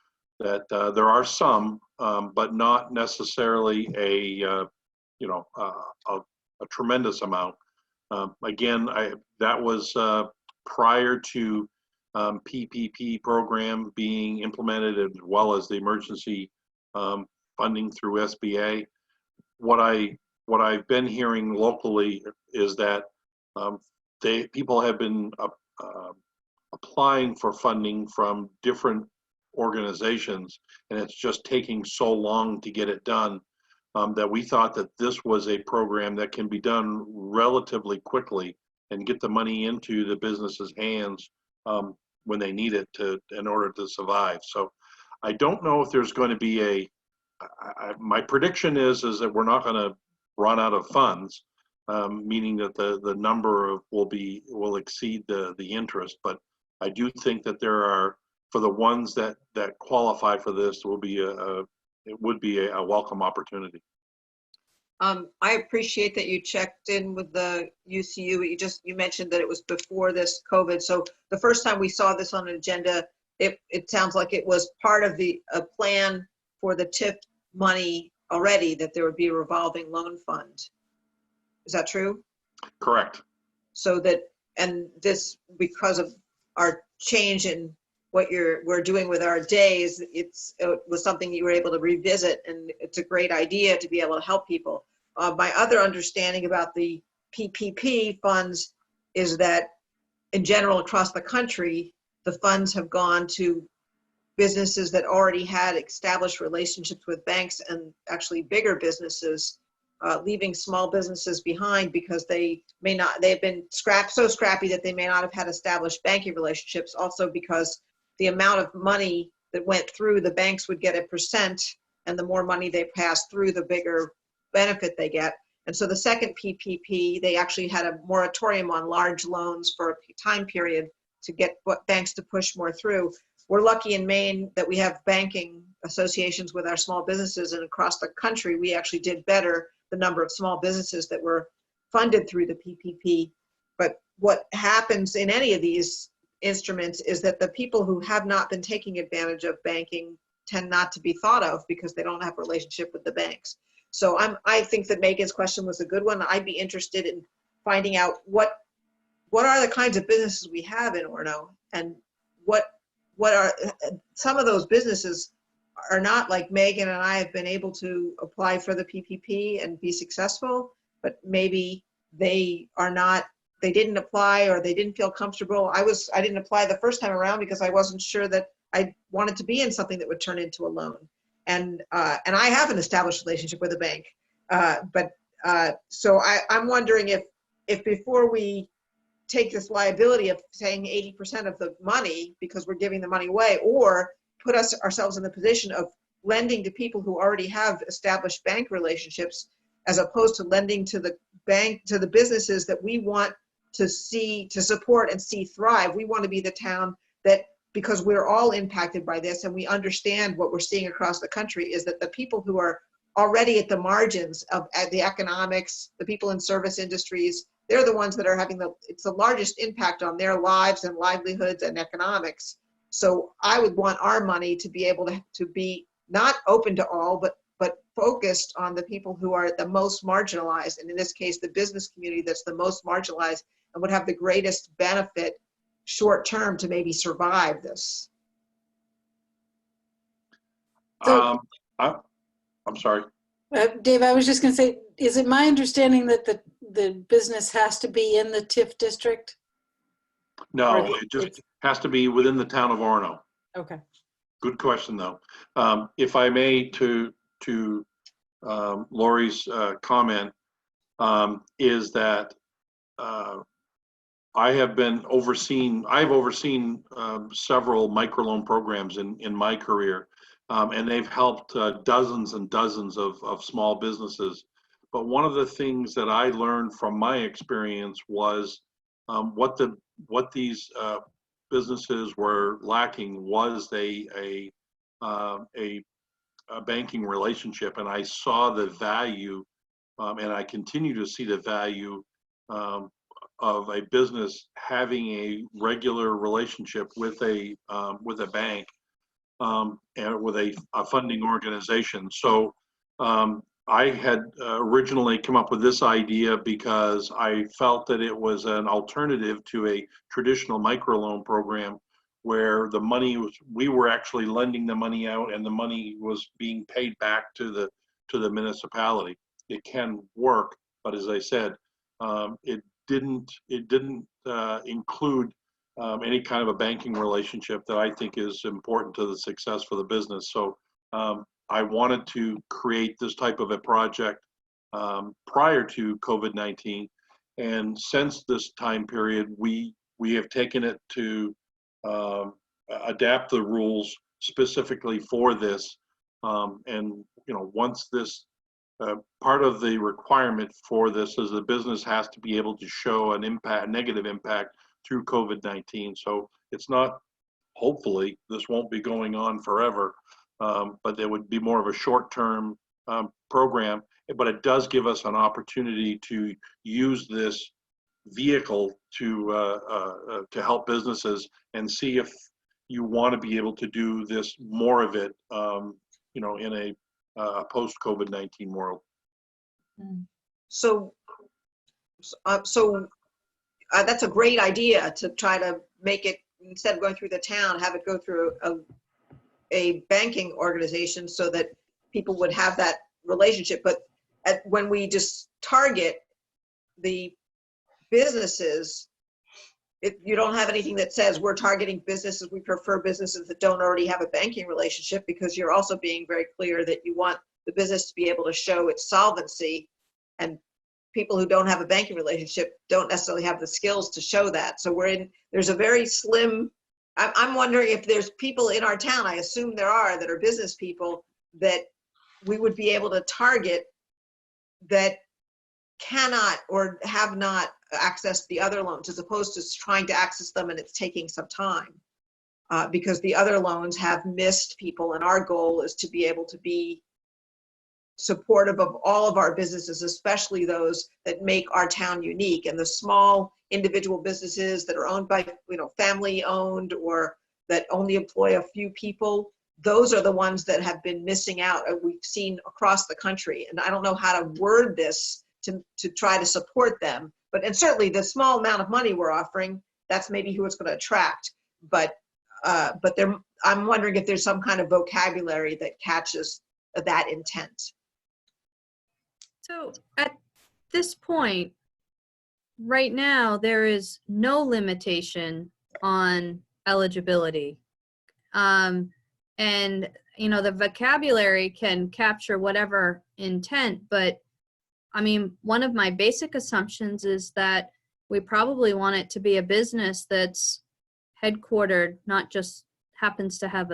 there are some, but not necessarily a tremendous amount. Again, that was prior to PPP program being implemented, as well as the emergency funding through SBA. What I've been hearing locally is that people have been applying for funding from different organizations, and it's just taking so long to get it done, that we thought that this was a program that can be done relatively quickly and get the money into the business's hands when they need it in order to survive. So I don't know if there's going to be my prediction is that we're not going to run out of funds, meaning that the number will exceed the interest. But I do think that there are, for the ones that qualify for this, it would be a welcome opportunity. I appreciate that you checked in with the UCU. You mentioned that it was before this COVID. So the first time we saw this on an agenda, it sounds like it was part of a plan for the TIP money already, that there would be a revolving loan fund. Is that true? Correct. So this, because of our change in what we're doing with our days, it was something you were able to revisit, and it's a great idea to be able to help people. My other understanding about the PPP funds is that in general across the country, the funds have gone to businesses that already had established relationships with banks, and actually bigger businesses, leaving small businesses behind because they've been so scrappy that they may not have had established banking relationships. Also because the amount of money that went through, the banks would get a percent, and the more money they pass through, the bigger benefit they get. And so the second PPP, they actually had a moratorium on large loans for a time period to get banks to push more through. We're lucky in Maine that we have banking associations with our small businesses, and across the country, we actually did better the number of small businesses that were funded through the PPP. But what happens in any of these instruments is that the people who have not been taking advantage of banking tend not to be thought of because they don't have a relationship with the banks. So I think that Megan's question was a good one. I'd be interested in finding out what are the kinds of businesses we have in Orono, and what are some of those businesses are not like Megan and I have been able to apply for the PPP and be successful, but maybe they didn't apply or they didn't feel comfortable. I didn't apply the first time around because I wasn't sure that I wanted to be in something that would turn into a loan. And I have an established relationship with a bank. So I'm wondering if before we take this liability of saying 80% of the money because we're giving the money away, or put ourselves in the position of lending to people who already have established bank relationships, as opposed to lending to the bank, to the businesses that we want to support and see thrive. We want to be the town that, because we're all impacted by this and we understand what we're seeing across the country, is that the people who are already at the margins of the economics, the people in service industries, they're the ones that are having it's the largest impact on their lives and livelihoods and economics. So I would want our money to be able to be not open to all, but focused on the people who are the most marginalized. And in this case, the business community that's the most marginalized and would have the greatest benefit short term to maybe survive this. So, I'm sorry. Dave, I was just going to say, is it my understanding that the business has to be in the TIF district? No, it just has to be within the town of Orono. Okay. Good question, though. If I may, to Laurie's comment, is that I've overseen several microloan programs in my career, and they've helped dozens and dozens of small businesses. But one of the things that I learned from my experience was what these businesses were lacking was a banking relationship, and I saw the value, and I continue to see the value of a business having a regular relationship with a bank and with a funding organization. So I had originally come up with this idea because I felt that it was an alternative to a traditional microloan program where the money we were actually lending the money out and the money was being paid back to the municipality. It can work, but as I said, it didn't include any kind of a banking relationship that I think is important to the success for the business. So I wanted to create this type of a project prior to COVID-19, and since this time period, we have taken it to adapt the rules specifically for this. And once this part of the requirement for this is the business has to be able to show a negative impact through COVID-19. So it's not, hopefully, this won't be going on forever. But there would be more of a short-term program, but it does give us an opportunity to use this vehicle to help businesses and see if you want to be able to do this more of it, in a post-COVID-19 world. So that's a great idea, to try to make it, instead of going through the town, have it go through a banking organization so that people would have that relationship. But when we just target the businesses, you don't have anything that says we're targeting businesses, we prefer businesses that don't already have a banking relationship, because you're also being very clear that you want the business to be able to show its solvency, and people who don't have a banking relationship don't necessarily have the skills to show that. So there's a very slim, I'm wondering if there's people in our town, I assume there are, that are business people that we would be able to target that cannot or have not accessed the other loans, as opposed to trying to access them and it's taking some time, because the other loans have missed people, and our goal is to be able to be supportive of all of our businesses, especially those that make our town unique, and the small individual businesses that are owned by, family owned, or that only employ a few people. those are the ones that have been missing out. We've seen across the country, and I don't know how to word this to try to support them. And certainly the small amount of money we're offering, that's maybe who it's going to attract. But I'm wondering if there's some kind of vocabulary that catches that intent. So at this point, right now, there is no limitation on eligibility. And, the vocabulary can capture whatever intent, but I mean, one of my basic assumptions is that we probably want it to be a business that's headquartered, not just happens to have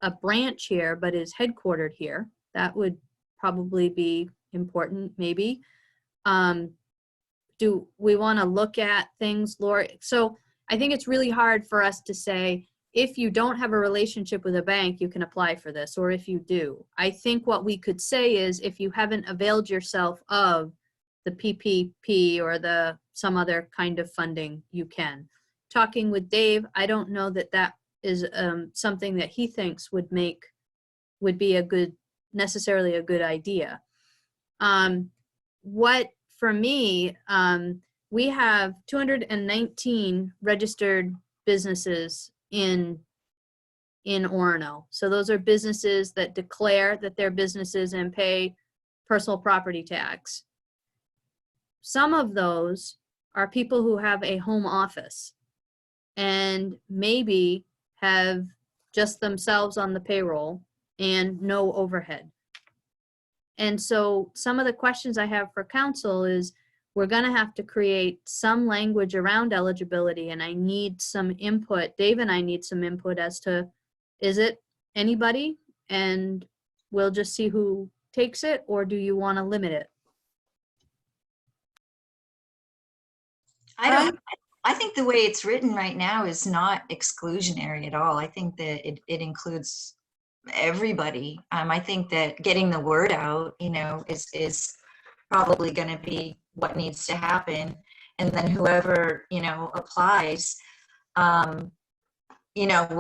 a branch here, but is headquartered here. That would probably be important, maybe. Do we want to look at things, Laurie? So I think it's really hard for us to say, if you don't have a relationship with a bank, you can apply for this, or if you do. I think what we could say is, if you haven't availed yourself of the PPP or some other kind of funding, you can. Talking with Dave, I don't know that is something that he thinks would be necessarily a good idea. For me, we have 219 registered businesses in Orono. So those are businesses that declare that they're businesses and pay personal property tax. Some of those are people who have a home office and maybe have just themselves on the payroll and no overhead. And so some of the questions I have for council is, we're going to have to create some language around eligibility, and I need some input. Dave and I need some input as to, is it anybody and we'll just see who takes it, or do you want to limit it? I think the way it's written right now is not exclusionary at all. I think that it includes everybody. I think that getting the word out, is probably going to be what needs to happen. And then whoever, applies, we'll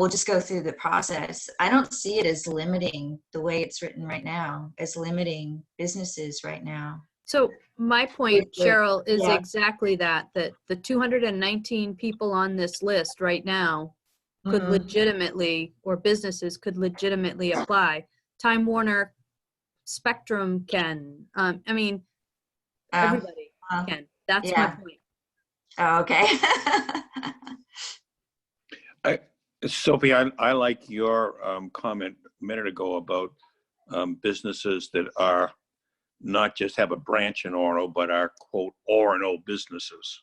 just go through the process. I don't see it as limiting the way it's written right now, as limiting businesses right now. So my point, Cheryl, is Yeah. exactly that the 219 people on this list right now could legitimately, or businesses could legitimately apply. Time Warner, Spectrum can, everybody can. That's my point. Oh, okay. Sophie, I like your comment a minute ago about businesses that are not just have a branch in Orono, but are, quote, Orono businesses.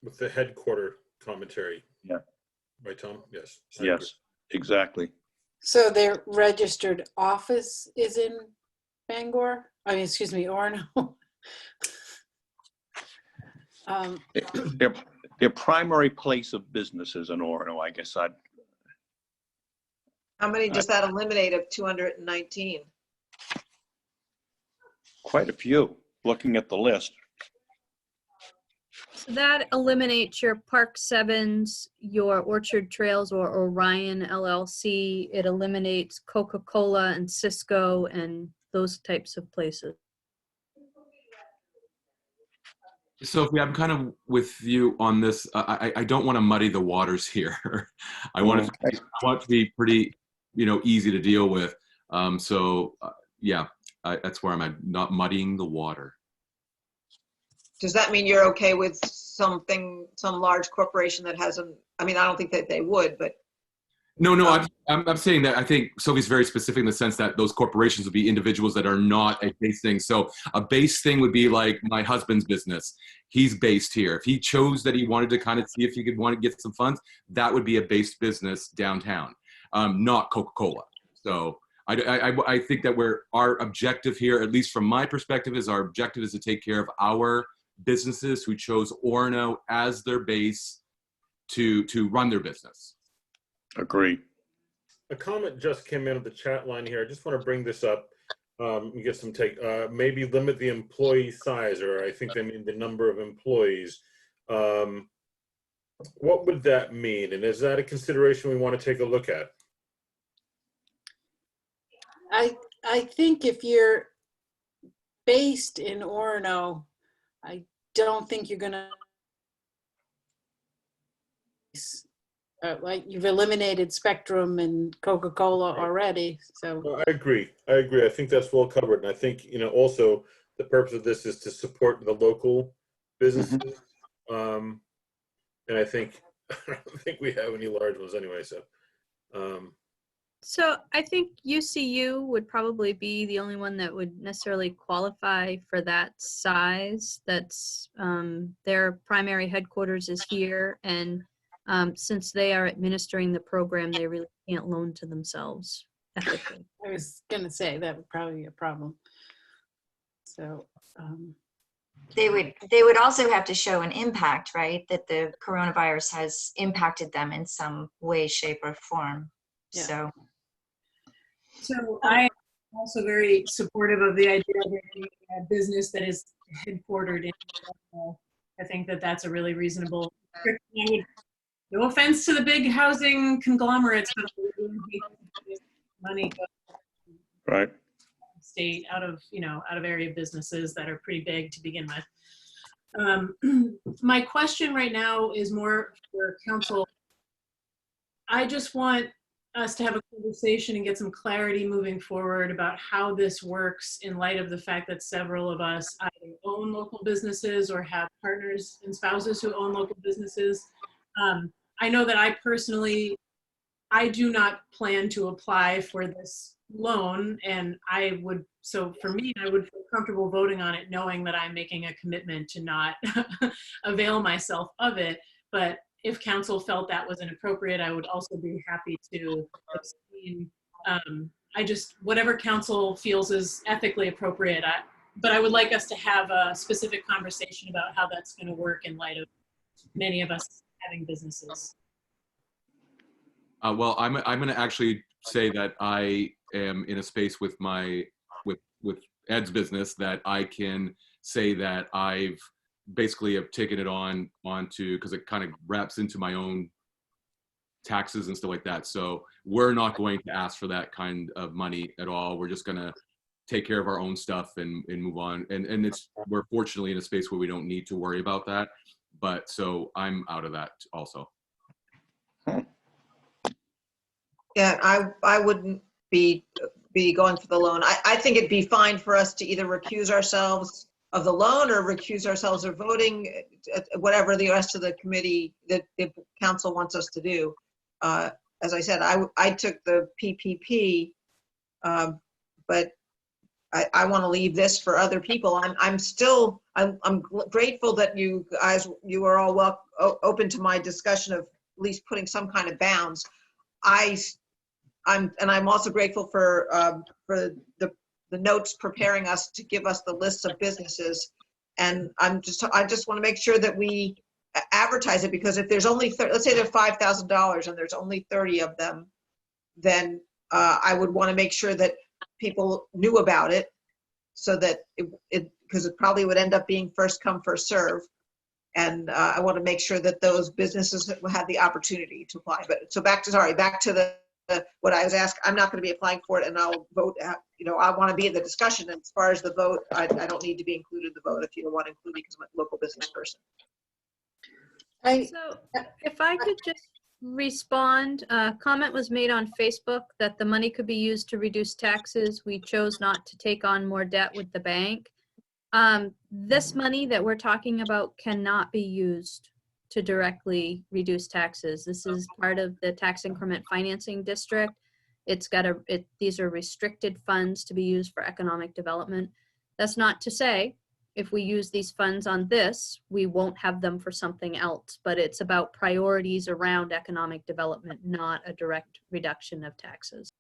With the headquarter commentary. Yeah. Right, Tom? Yes. Yes, exactly. So their registered office is in Bangor? Orono. Their primary place of business is in Orono, I guess. How many does that eliminate of 219? Quite a few, looking at the list. So that eliminates your Park Sevens, your Orchard Trails or Orion LLC. It eliminates Coca-Cola and Cisco and those types of places. Sophie, I'm kind of with you on this. I don't want to muddy the waters here. I want it to be pretty, easy to deal with. That's where I'm at, not muddying the water. Does that mean you're okay with some large corporation that hasn't, I don't think that they would, but. No, I'm saying that I think Sophie's very specific in the sense that those corporations would be individuals that are not a base thing. So a base thing would be like my husband's business. He's based here. If he chose that he wanted to kind of see if he could want to get some funds, that would be a based business downtown, not Coca-Cola. So I think that our objective here, at least from my perspective, is to take care of our businesses who chose Orono as their base to run their business. Agree. A comment just came in at the chat line here. I just want to bring this up. You get some take. Maybe limit the employee size, or I think they mean the number of employees. What would that mean? And is that a consideration we want to take a look at? I think if you're based in Orono, I don't think you're gonna, like, you've eliminated Spectrum and Coca-Cola already, so. Well, I agree. I think that's well covered. And I think, also the purpose of this is to support the local businesses. And I don't think we have any large ones anyway, so. So I think UCU would probably be the only one that would necessarily qualify for that size. That's their primary headquarters is here, and since they are administering the program, they really can't loan to themselves ethically. I was gonna say that would probably be a problem. So, They would also have to show an impact, right? That the coronavirus has impacted them in some way, shape, or form. Yeah. So I'm also very supportive of the idea of a business that is headquartered in. I think that that's a really reasonable. No offense to the big housing conglomerates, but money goes Right. state out of area businesses that are pretty big to begin with. My question right now is more for council. I just want us to have a conversation and get some clarity moving forward about how this works in light of the fact that several of us either own local businesses or have partners and spouses who own local businesses. I know that I do not plan to apply for this loan, and so for me, I would feel comfortable voting on it knowing that I'm making a commitment to not avail myself of it. But if council felt that was inappropriate, I would also be happy to abstain. Whatever council feels is ethically appropriate, but I would like us to have a specific conversation about how that's going to work in light of many of us having businesses. Well, I'm going to actually say that I am in a space with with Ed's business that I can say that I've basically have taken it onto, because it kind of wraps into my own taxes and stuff like that. So we're not going to ask for that kind of money at all. We're just going to take care of our own stuff and move on. And we're fortunately in a space where we don't need to worry about that. But so I'm out of that also. Yeah, I wouldn't be going for the loan. I think it'd be fine for us to either recuse ourselves of the loan or recuse ourselves of voting, whatever the rest of the committee, that the council wants us to do. As I said, I took the PPP, but I want to leave this for other people. I'm grateful that you guys, you are all open to my discussion of at least putting some kind of bounds. I'm also grateful for the notes preparing us to give us the lists of businesses. And I just want to make sure that we advertise it, because if there's only, let's say there's $5,000 and there's only 30 of them, then I would want to make sure that people knew about it, so that because it probably would end up being first come, first serve. And I want to make sure that those businesses had the opportunity to apply. But so back to what I was asked. I'm not going to be applying for it, and I'll vote. I want to be in the discussion. And as far as the vote, I don't need to be included in the vote if you don't want to include me because I'm a local business person. So if I could just respond, a comment was made on Facebook that the money could be used to reduce taxes. We chose not to take on more debt with the bank. This money that we're talking about cannot be used to directly reduce taxes. This is part of the tax increment financing district. These are restricted funds to be used for economic development. That's not to say if we use these funds on this, we won't have them for something else, but it's about priorities around economic development, not a direct reduction of taxes.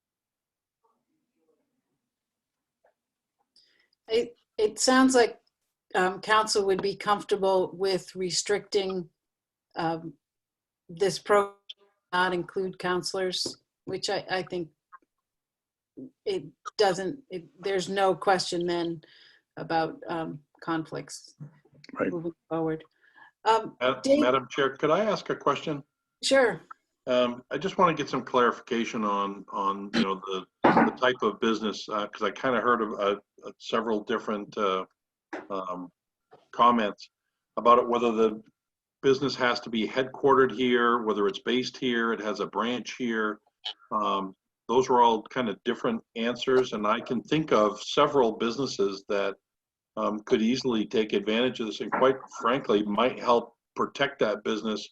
It sounds like council would be comfortable with restricting this program, not include counselors, which I think it doesn't, there's no question then about conflicts moving forward. Dave, Madam Chair, could I ask a question? sure. I just want to get some clarification on the type of business, because I kind of heard of several different comments about it, whether the business has to be headquartered here, whether it's based here, it has a branch here. Those are all kind of different answers, and I can think of several businesses that could easily take advantage of this, and quite frankly might help protect that business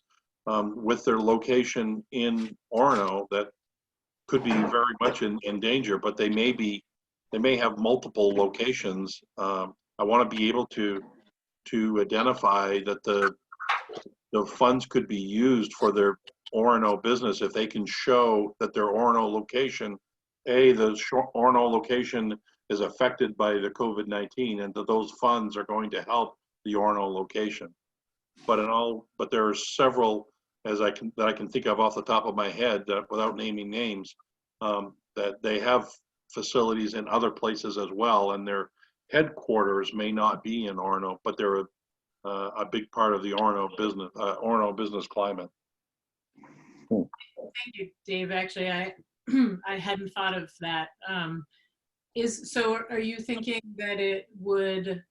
with their location in Orono that could be very much in danger, but they may have multiple locations. I want to be able to identify that the funds could be used for their Orono business if they can show that their Orono location, the Orono location is affected by the COVID-19, and that those funds are going to help the Orono location. But there are several, that I can think of off the top of my head, without naming names, that they have facilities in other places as well, and their headquarters may not be in Orono, but they're a big part of the Orono business climate. Thank you, Dave. Actually, I hadn't thought of that. So are you thinking that it would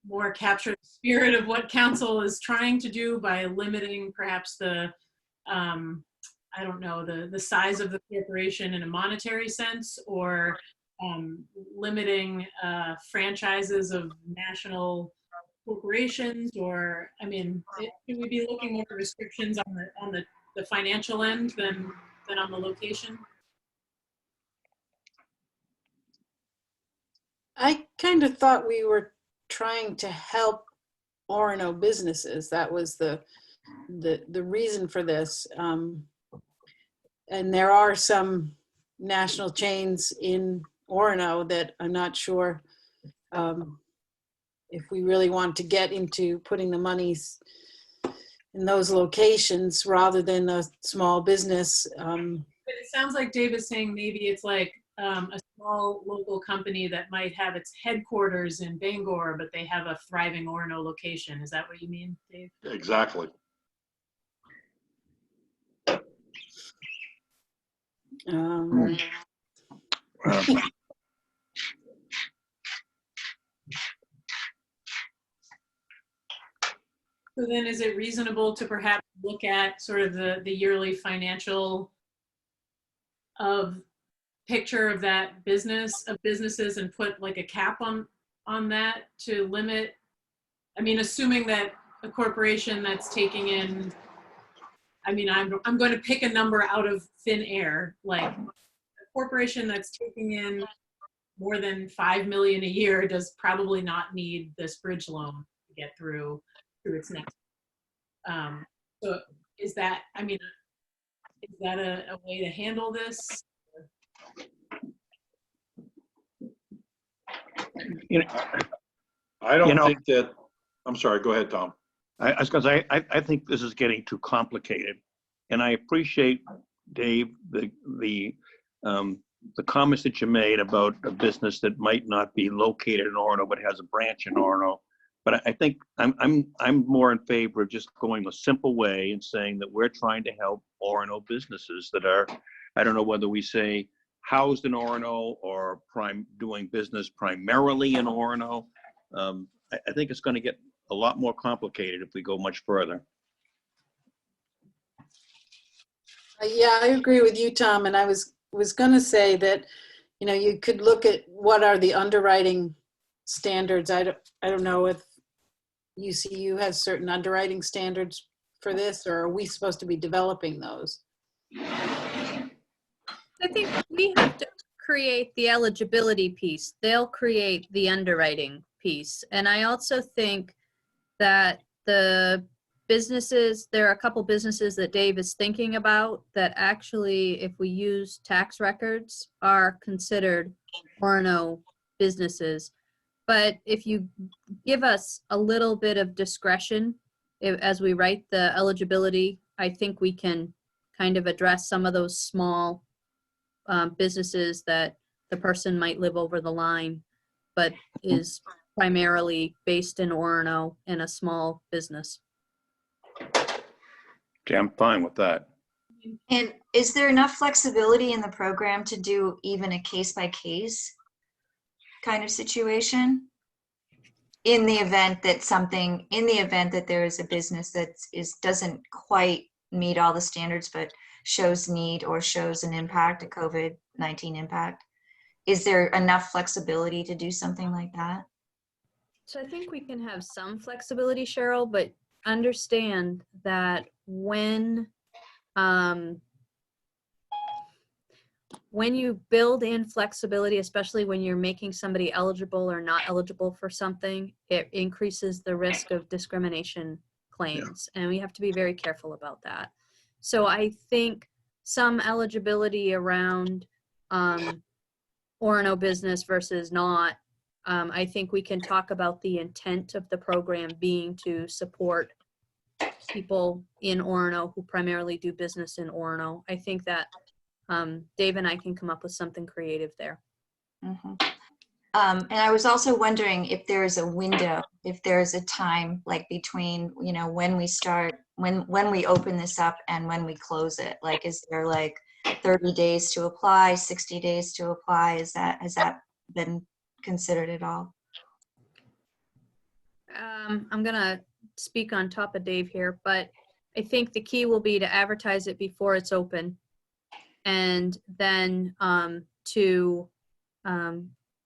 more capture the spirit of what council is trying to do by limiting perhaps the, I don't know, the size of the corporation in a monetary sense, or limiting franchises of national corporations? Or, I mean, should we be looking more at restrictions on the financial end than on the location? I kind of thought we were trying to help Orono businesses. That was the reason for this. And there are some national chains in Orono that I'm not sure if we really want to get into putting the monies in those locations rather than a small business. But it sounds like Dave is saying maybe it's like a small local company that might have its headquarters in Bangor, but they have a thriving Orono location. Is that what you mean, Dave? Exactly. So then is it reasonable to perhaps look at sort of the yearly financial picture of that businesses and put like a cap on that to limit? I mean, assuming that a corporation that's taking in, I mean, I'm going to pick a number out of thin air, like a corporation that's taking in more than 5 million a year does probably not need this bridge loan to get through its next. So is that, I mean, is that a way to handle this? I don't think that, I'm sorry, go ahead, Tom. I think this is getting too complicated, and I appreciate, Dave, the comments that you made about a business that might not be located in Orono but has a branch in Orono. But I think I'm more in favor of just going a simple way and saying that we're trying to help Orono businesses that are, I don't know whether we say housed in Orono or doing business primarily in Orono. I think it's going to get a lot more complicated if we go much further. Yeah, I agree with you, Tom. And I was going to say that, you could look at what are the underwriting standards. I don't know if UCU has certain underwriting standards for this, or are we supposed to be developing those? I think we have to create the eligibility piece. They'll create the underwriting piece. And I also think that the businesses, there are a couple businesses that Dave is thinking about that actually, if we use tax records, are considered Orono businesses. But if you give us a little bit of discretion as we write the eligibility, I think we can kind of address some of those small businesses that the person might live over the line, but is primarily based in Orono in a small business. Okay, I'm fine with that. And is there enough flexibility in the program to do even a case-by-case kind of situation? In the event that there is a business that doesn't quite meet all the standards, but shows need or shows an impact, a COVID-19 impact, is there enough flexibility to do something like that? So I think we can have some flexibility, Cheryl, but understand that when you build in flexibility, especially when you're making somebody eligible or not eligible for something, it increases the risk of discrimination claims. And we have to be very careful about that. So I think some eligibility around Orono business versus not, I think we can talk about the intent of the program being to support people in Orono who primarily do business in Orono. I think that Dave and I can come up with something creative there. And I was also wondering if there is a window, if there is a time like between, when we start, when we open this up and when we close it. Like, is there like 30 days to apply, 60 days to apply? Has that been considered at all? I'm gonna speak on top of Dave here, but I think the key will be to advertise it before it's open, and then to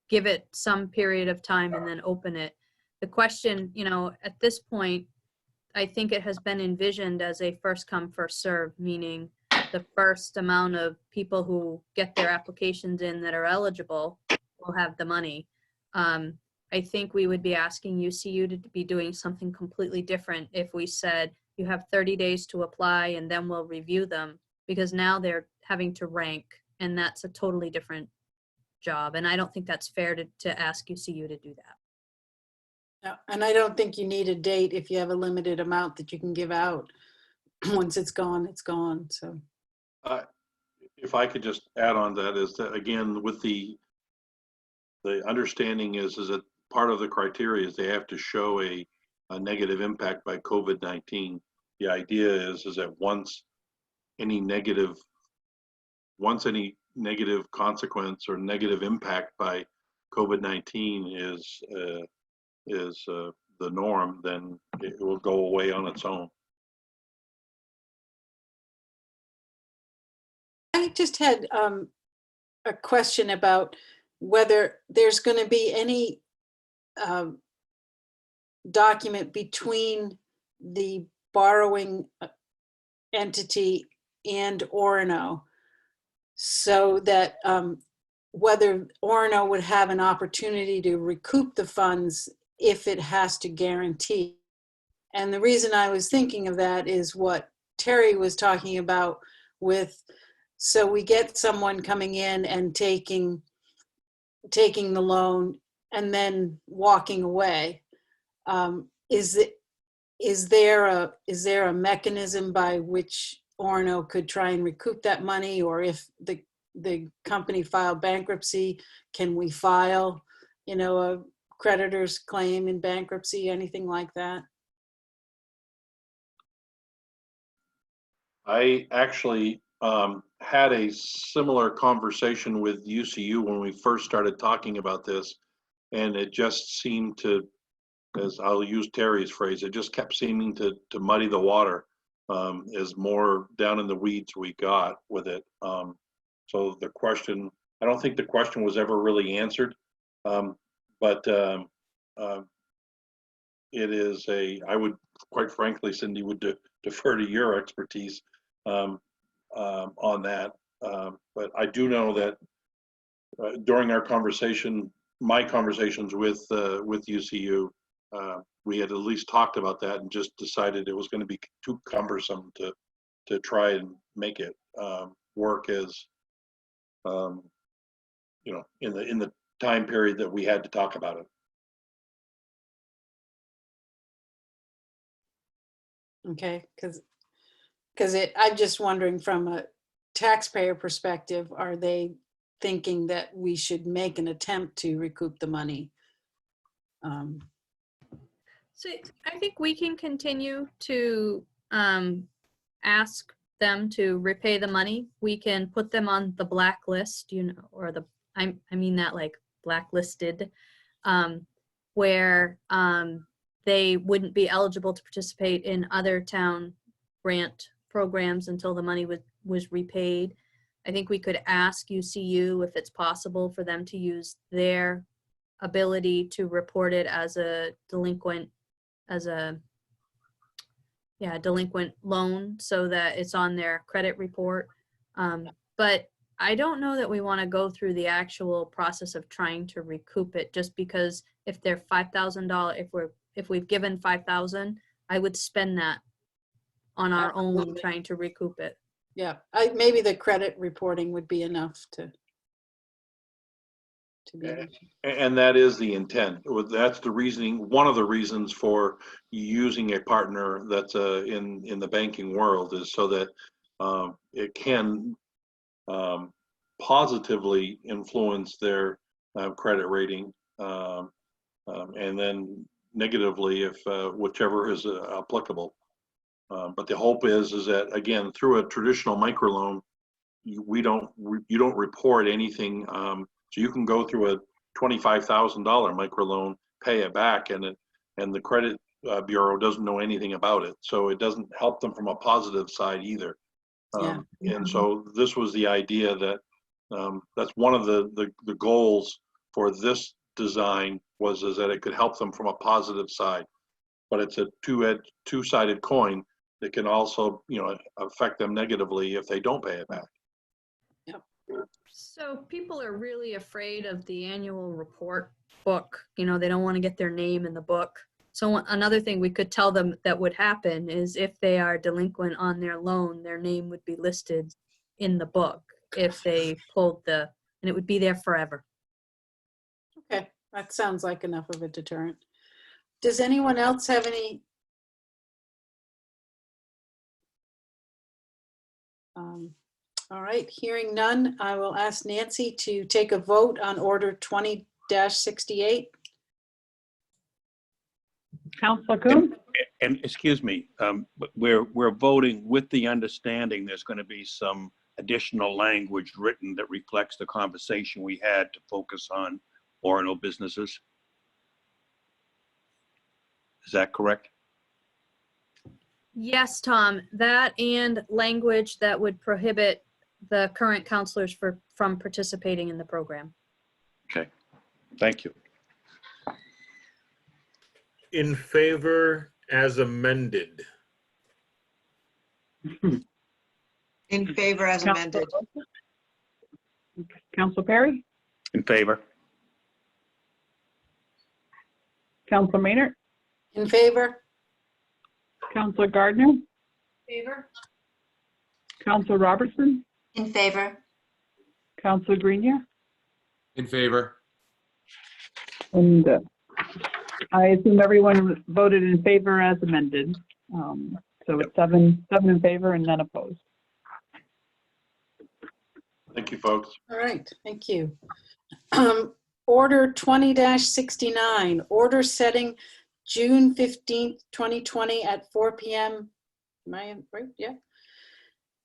give it some period of time and then open it. The question, at this point, I think it has been envisioned as a first come, first serve, meaning the first amount of people who get their applications in that are eligible will have the money. I think we would be asking UCU to be doing something completely different if we said you have 30 days to apply and then we'll review them, because now they're having to rank, and that's a totally different job. And I don't think that's fair to ask UCU to do that. No, and I don't think you need a date if you have a limited amount that you can give out. Once it's gone, it's gone. So, if I could just add on that, is that again, with the understanding is that part of the criteria is they have to show a negative impact by COVID-19. The idea is that once any negative consequence or negative impact by COVID-19 is the norm, then it will go away on its own. I just had a question about whether there's going to be any document between the borrowing entity and Orono, so that whether Orono would have an opportunity to recoup the funds if it has to guarantee. And the reason I was thinking of that is what Terry was talking about with, so we get someone coming in and taking the loan and then walking away. Is there a mechanism by which Orono could try and recoup that money, or if the company filed bankruptcy, can we file, a creditor's claim in bankruptcy, anything like that? I actually had a similar conversation with UCU when we first started talking about this, and it just seemed to, as I'll use Terry's phrase, it just kept seeming to muddy the water as more down in the weeds we got with it. So the question, I don't think the question was ever really answered, but it is I would, quite frankly, Cindy, would defer to your expertise on that. But I do know that during our conversation, my conversations with UCU, we had at least talked about that and just decided it was going to be too cumbersome to try and make it work as in the time period that we had to talk about it. Okay, because I'm just wondering from a taxpayer perspective, are they thinking that we should make an attempt to recoup the money? So I think we can continue to ask them to repay the money. We can put them on the blacklist, or I mean that like blacklisted, where they wouldn't be eligible to participate in other town grant programs until the money was repaid. I think we could ask UCU if it's possible for them to use their ability to report it as a delinquent, delinquent loan, so that it's on their credit report. But I don't know that we want to go through the actual process of trying to recoup it, just because if they're $5,000, if we've given 5,000, I would spend that on our own Absolutely. trying to recoup it. Yeah, maybe the credit reporting would be enough to be. And that is the intent. That's the reasoning, one of the reasons for using a partner that's in the banking world, is so that it can positively influence their credit rating, and then negatively if whichever is applicable. But the hope is that, again, through a traditional microloan, you don't report anything. So you can go through a $25,000 microloan, pay it back, and the credit bureau doesn't know anything about it. So it doesn't help them from a positive side either. And so this was the idea that that's one of the goals for this design is that it could help them from a positive side. But it's a two-sided coin that can also, affect them negatively if they don't pay it back. So people are really afraid of the annual report book. They don't want to get their name in the book. So another thing we could tell them that would happen is if they are delinquent on their loan, their name would be listed in the book if they pulled and it would be there forever. Okay, that sounds like enough of a deterrent. Does anyone else have any? All right, hearing none, I will ask Nancy to take a vote on Order 20-68. Counselor Coon? And excuse me, we're voting with the understanding there's going to be some additional language written that reflects the conversation we had to focus on Orono businesses. Is that correct? Yes, Tom, that and language that would prohibit the current counselors from participating in the program. Okay, thank you. In favor as amended. In favor as amended. Counselor Perry? In favor. Counselor Maynard? In favor? Counselor Gardner? Favor? Counselor Robertson? In favor. Counselor Grenier? In favor. And I assume everyone voted in favor as amended. So it's seven in favor and none opposed. Thank you, folks. All right, thank you. Order 20-69, order setting June 15th, 2020 at 4 p.m. Am I right? Yeah.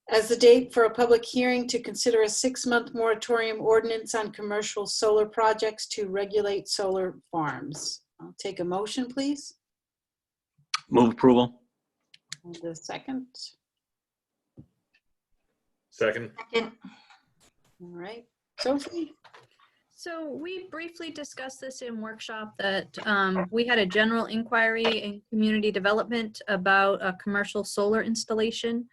As the date for a public hearing to consider a 6-month moratorium ordinance on commercial solar projects to regulate solar farms. I'll take a motion, please. Move approval. And the second. Second. Second. All right, Sophie. So we briefly discussed this in workshop that we had a general inquiry in community development about a commercial solar installation.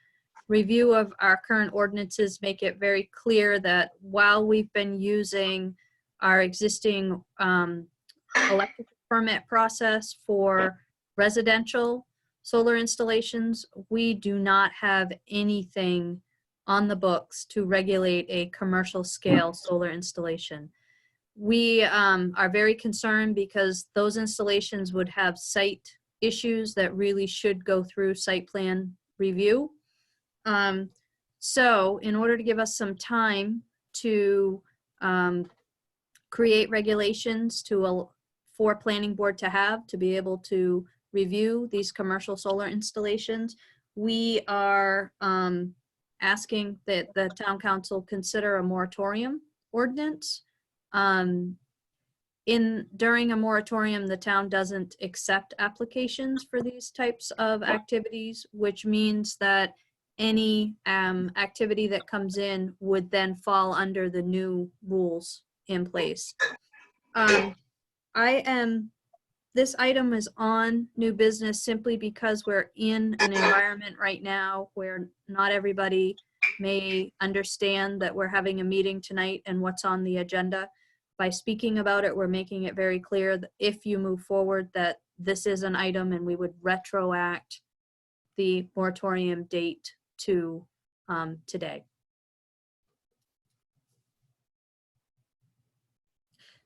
Review of our current ordinances make it very clear that while we've been using our existing electric permit process for residential solar installations, we do not have anything on the books to regulate a commercial scale solar installation. We are very concerned because those installations would have site issues that really should go through site plan review. So in order to give us some time to create regulations for planning board to have to be able to review these commercial solar installations. We are asking that the town council consider a moratorium ordinance. During a moratorium, the town doesn't accept applications for these types of activities, which means that any activity that comes in would then fall under the new rules in place. This item is on new business simply because we're in an environment right now where not everybody may understand that we're having a meeting tonight and what's on the agenda. By speaking about it, we're making it very clear that if you move forward, that this is an item and we would retroact the moratorium date to today.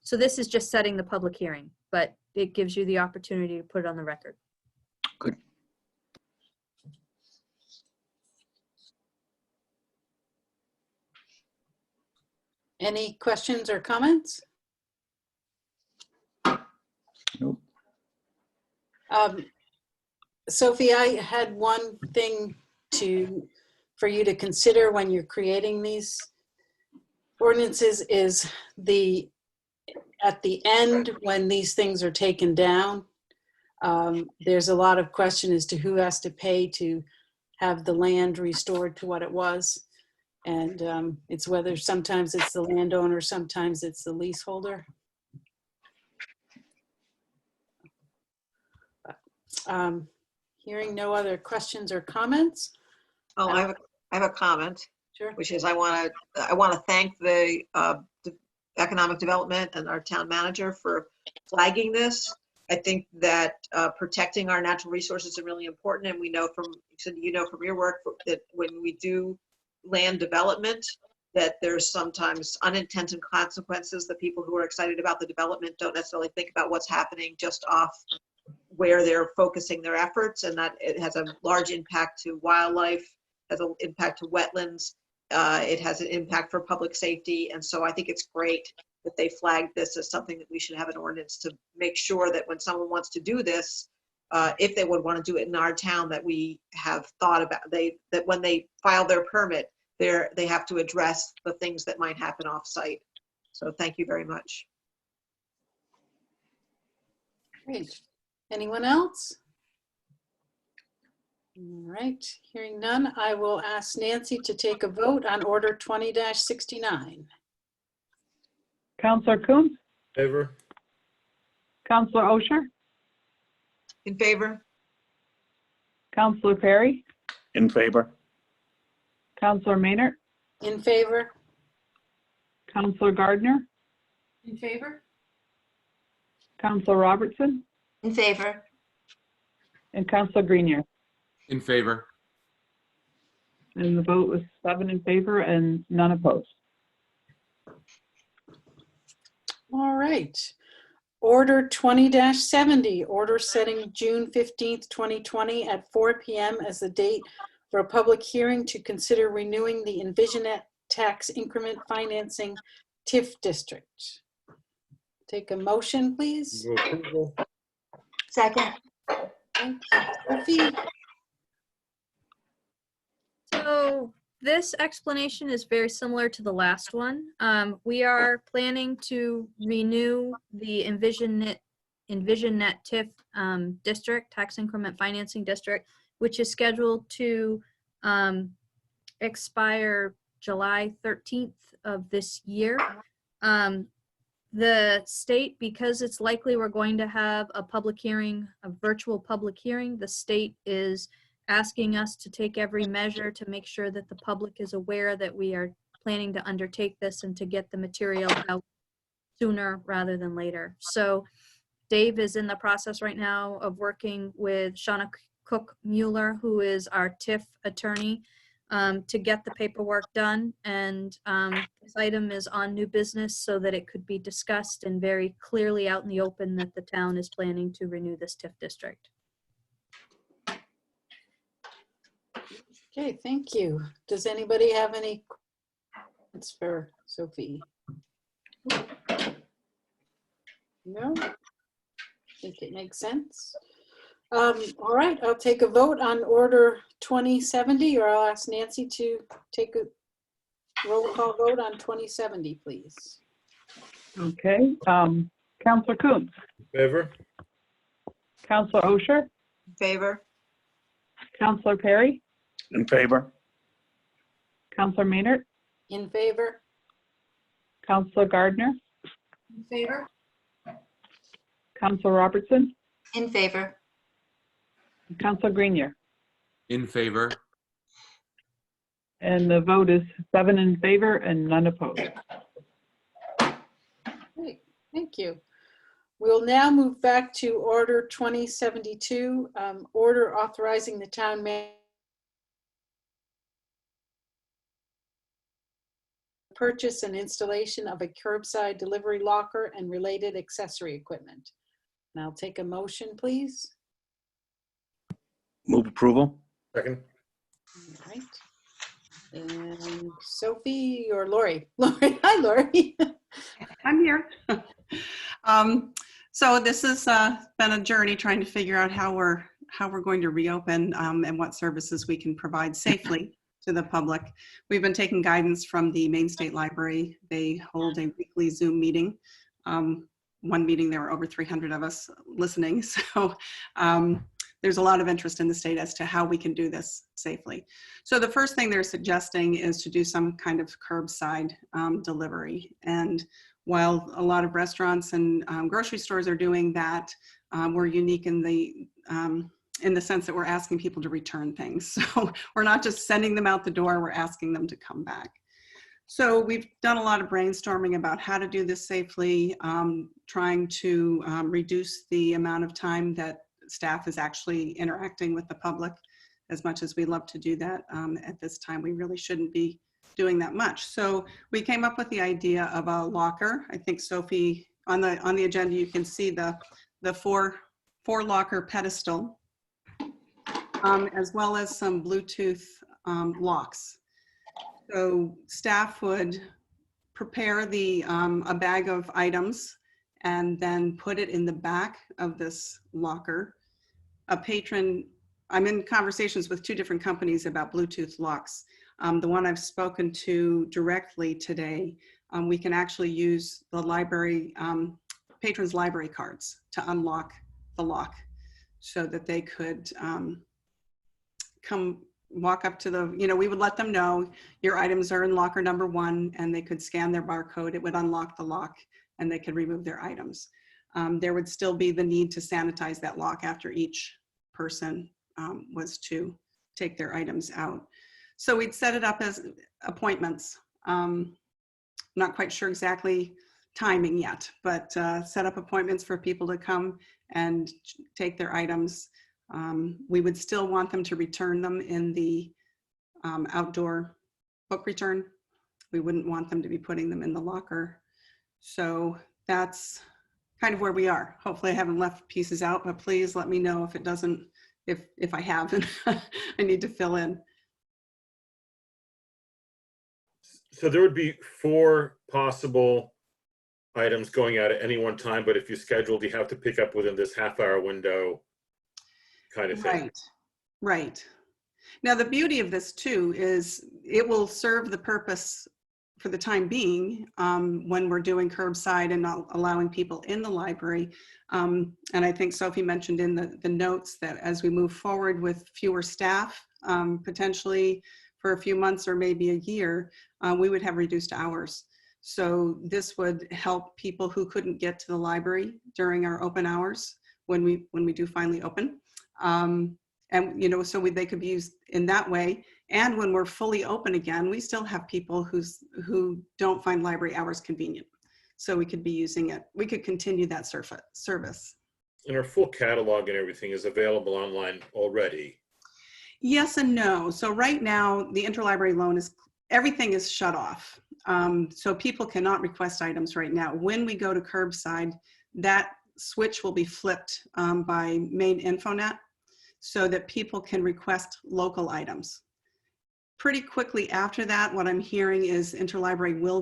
So this is just setting the public hearing, but it gives you the opportunity to put it on the record. Good. Any questions or comments? Nope. Sophie, I had one thing for you to consider when you're creating these ordinances is at the end when these things are taken down, there's a lot of question as to who has to pay to have the land restored to what it was. And it's whether sometimes it's the landowner, sometimes it's the leaseholder. Hearing no other questions or comments. Oh, I have a comment. Sure. Which is I want to thank the economic development and our town manager for flagging this. I think that protecting our natural resources are really important, and we know from your work that when we do land development, that there's sometimes unintended consequences. The people who are excited about the development don't necessarily think about what's happening just off where they're focusing their efforts, and that it has a large impact to wildlife, has an impact to wetlands. It has an impact for public safety. And so I think it's great that they flagged this as something that we should have an ordinance to make sure that when someone wants to do this, if they would want to do it in our town, that we have thought about, that when they file their permit, they have to address the things that might happen off site. So thank you very much. Great. Anyone else? All right, hearing none, I will ask Nancy to take a vote on order 20-69. Counselor Coons, Favor? Counselor Osher, In favor? Counselor Perry, In favor? Counselor Maynard, In favor? Counselor Gardner, In favor? Counselor Robertson, In favor. and Counselor Grenier. In favor. And the vote was 7 in favor and none opposed. All right. Order 20-70, order setting June 15th, 2020 at 4 p.m. as the date for a public hearing to consider renewing the EnvisionNet tax increment financing TIF district. Take a motion, please. Move approval. Second. Thank you. Sophie? So this explanation is very similar to the last one. We are planning to renew the EnvisionNet TIF district, tax increment financing district, which is scheduled to expire July 13th of this year. The state, because it's likely we're going to have a public hearing, a virtual public hearing, the state is asking us to take every measure to make sure that the public is aware that we are planning to undertake this and to get the material out sooner rather than later. So Dave is in the process right now of working with Shauna Cook Mueller, who is our TIF attorney, to get the paperwork done. And this item is on new business so that it could be discussed and very clearly out in the open that the town is planning to renew this TIF district. Okay, thank you. Does anybody have any questions for Sophie? No? think it makes sense. All right, I'll take a vote on order 2070, or I'll ask Nancy to take a roll call vote on 2070, please. Okay, Counselor Coons, Favor? Counselor Osher, In favor? Counselor Perry, In favor? Counselor Maynard, In favor? Counselor Gardner, In favor? Counselor Robertson, In favor. Counselor Grenier. In favor. And the vote is 7 in favor and none opposed. Great, thank you. We'll now move back to order 2072, order authorizing the town manager purchase and installation of a curbside delivery locker and related accessory equipment. And I'll take a motion, please. Move approval? Second? All right. And Sophie or Laurie? Laurie, hi Laurie. I'm here. So this has been a journey trying to figure out how we're going to reopen and what services we can provide safely to the public. We've been taking guidance from the Maine State Library. They hold a weekly Zoom meeting. One meeting, there were over 300 of us listening. So there's a lot of interest in the state as to how we can do this safely. So the first thing they're suggesting is to do some kind of curbside delivery. And while a lot of restaurants and grocery stores are doing that, we're unique in the sense that we're asking people to return things. So we're not just sending them out the door, we're asking them to come back. So we've done a lot of brainstorming about how to do this safely, trying to reduce the amount of time that staff is actually interacting with the public. As much as we love to do that, at this time, we really shouldn't be doing that much. So we came up with the idea of a locker. I think Sophie, on the agenda, you can see the four locker pedestal, as well as some Bluetooth locks. So staff would prepare a bag of items and then put it in the back of this locker. A patron, I'm in conversations with 2 different companies about Bluetooth locks. The one I've spoken to directly today, we can actually use the library, patrons' library cards to unlock the lock so that they could come walk up to we would let them know your items are in locker number 1, and they could scan their barcode. It would unlock the lock and they could remove their items. There would still be the need to sanitize that lock after each person was to take their items out. So we'd set it up as appointments. Not quite sure exactly timing yet, but set up appointments for people to come and take their items. We would still want them to return them in the outdoor book return. We wouldn't want them to be putting them in the locker. So that's kind of where we are. Hopefully I haven't left pieces out, but please let me know if it doesn't, if I haven't, I need to fill in. So there would be 4 possible items going out at any one time, but if you scheduled, you have to pick up within this half-hour window kind of thing. Right. Now the beauty of this too is it will serve the purpose for the time being when we're doing curbside and not allowing people in the library. And I think Sophie mentioned in the notes that as we move forward with fewer staff, potentially for a few months or maybe a year, we would have reduced hours. So this would help people who couldn't get to the library during our open hours when we do finally open. And so they could be used in that way. And when we're fully open again, we still have people who don't find library hours convenient. So we could be using it. We could continue that service. And our full catalog and everything is available online already. Yes and no. So right now, the interlibrary loan everything is shut off. So people cannot request items right now. When we go to curbside, that switch will be flipped by Maine Infonet so that people can request local items. Pretty quickly after that, what I'm hearing is interlibrary loan will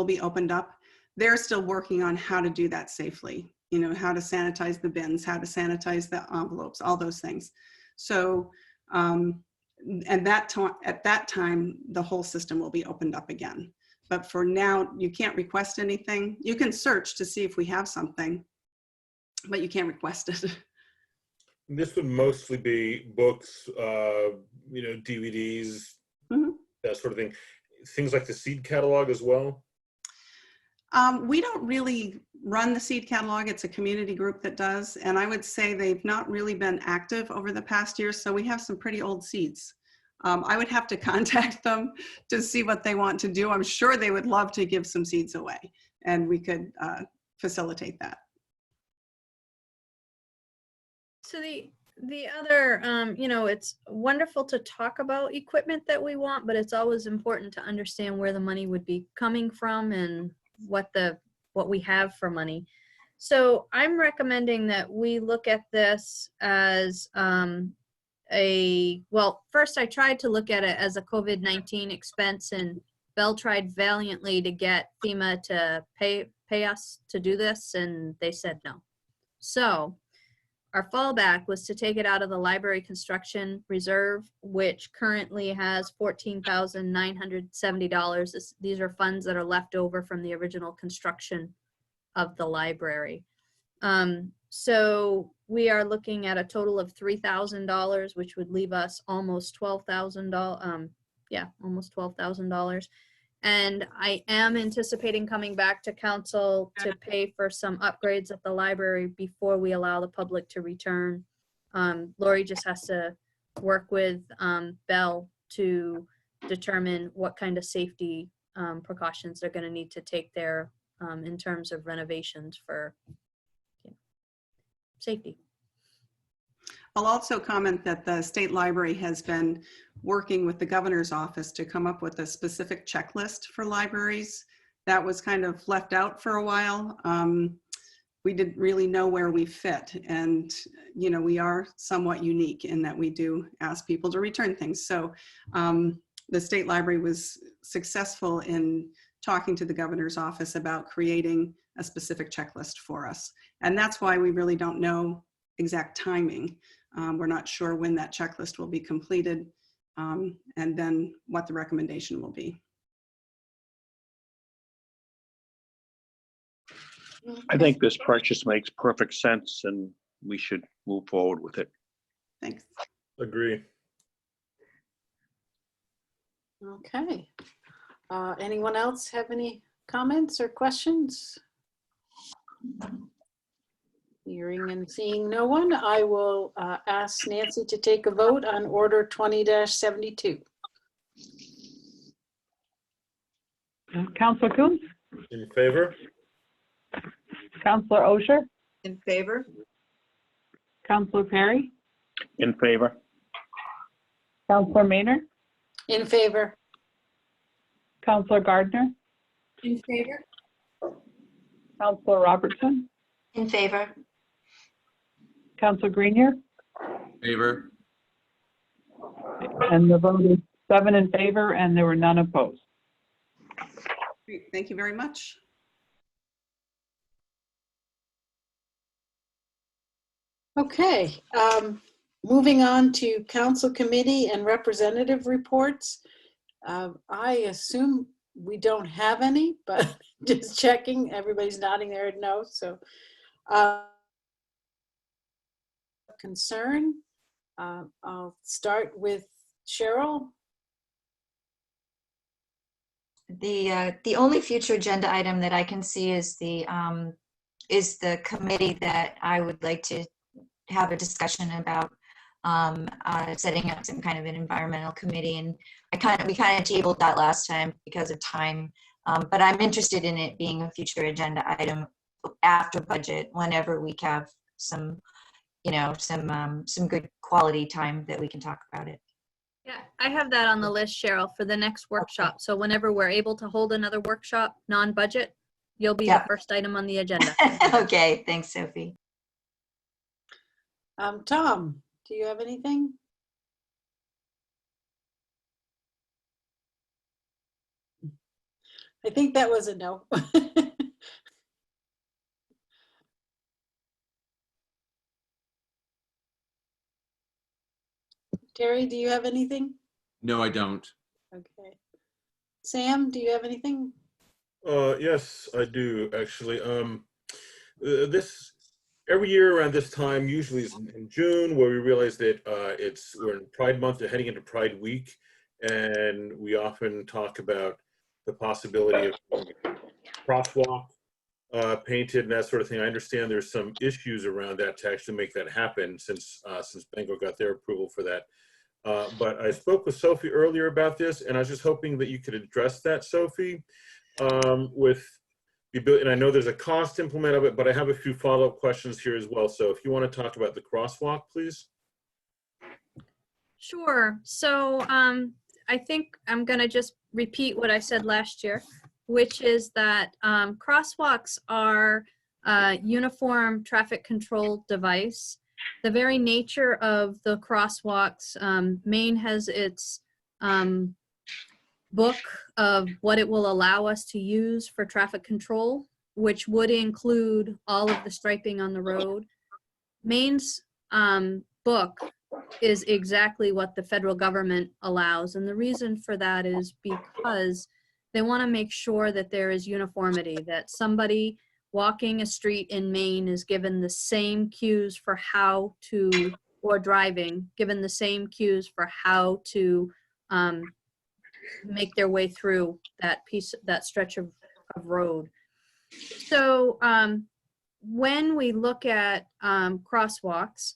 be opened up. they're still working on how to do that safely. You know, how to sanitize the bins, how to sanitize the envelopes, all those things. So, at that time, the whole system will be opened up again. But for now, you can't request anything. You can search to see if we have something, but you can't request it. This would mostly be books, you know, DVDs, that sort of thing. Things like the seed catalog as well. We don't really run the seed catalog. It's a community group that does. And I would say they've not really been active over the past year. So we have some pretty old seeds. I would have to contact them to see what they want to do. I'm sure they would love to give some seeds away, and we could facilitate that. So the other, you know, it's wonderful to talk about equipment that we want, but it's always important to understand where the money would be coming from and what we have for money. So I'm recommending that we look at this as well, first I tried to look at it as a COVID-19 expense, and Bell tried valiantly to get FEMA to pay us to do this, and they said no. So our fallback was to take it out of the library construction reserve, which currently has $14,970. These are funds that are left over from the original construction of the library. So we are looking at a total of $3,000, which would leave us almost $12,000. Yeah, almost $12,000. And I am anticipating coming back to council to pay for some upgrades at the library before we allow the public to return. Laurie just has to work with Bell to determine what kind of safety precautions they're going to need to take there in terms of renovations for safety. I'll also comment that the state library has been working with the governor's office to come up with a specific checklist for libraries. That was kind of left out for a while. We didn't really know where we fit. And, you know, we are somewhat unique in that we do ask people to return things. So the state library was successful in talking to the governor's office about creating a specific checklist for us. And that's why we really don't know exact timing. We're not sure when that checklist will be completed, and then what the recommendation will be. I think this purchase makes perfect sense, and we should move forward with it. Thanks. Agree. Okay. Anyone else have any comments or questions? Hearing and seeing no one, I will ask Nancy to take a vote on order 20-72. Councilor Coons? In favor? Councilor Osher? In favor? Councilor Perry? In favor? Councilor Maynard? In favor? Councilor Gardner? In favor? Councilor Robertson? In favor. Councilor Grenier? Favor. And the vote is 7 in favor, and there were none opposed. Great. Thank you very much. Okay, moving on to council committee and representative reports. I assume we don't have any, but just checking. Everybody's nodding their head no. So concern. I'll start with Cheryl. The only future agenda item that I can see is the committee that I would like to have a discussion about setting up some kind of an environmental committee, and we kind of tabled that last time because of time, but I'm interested in it being a future agenda item after budget, whenever we have some, you know, some good quality time that we can talk about it. Yeah, I have that on the list, Cheryl, for the next workshop. So whenever we're able to hold another workshop, non-budget, you'll be the first item on the agenda. Okay, thanks, Sophie. Tom, do you have anything? I think that was a no. Terry, do you have anything? No, I don't. Okay. Sam, do you have anything? Yes, I do actually. This every year around this time, usually is in June, where we realize that we're in Pride Month, they're heading into Pride Week, and we often talk about the possibility of crosswalk painted and that sort of thing. I understand there's some issues around that to actually make that happen since Bangor got their approval for that. But I spoke with Sophie earlier about this, and I was just hoping that you could address that, Sophie, with the ability, and I know there's a cost to implement of it, but I have a few follow-up questions here as well. So if you want to talk about the crosswalk, please. Sure. So I think I'm going to just repeat what I said last year, which is that crosswalks are a uniform traffic control device. The very nature of the crosswalks, Maine has its book of what it will allow us to use for traffic control, which would include all of the striping on the road. Maine's book is exactly what the federal government allows. And the reason for that is because they want to make sure that there is uniformity, that somebody walking a street in Maine is given the same cues for how to, or driving, given the same cues for how to make their way through that stretch of road. So when we look at crosswalks,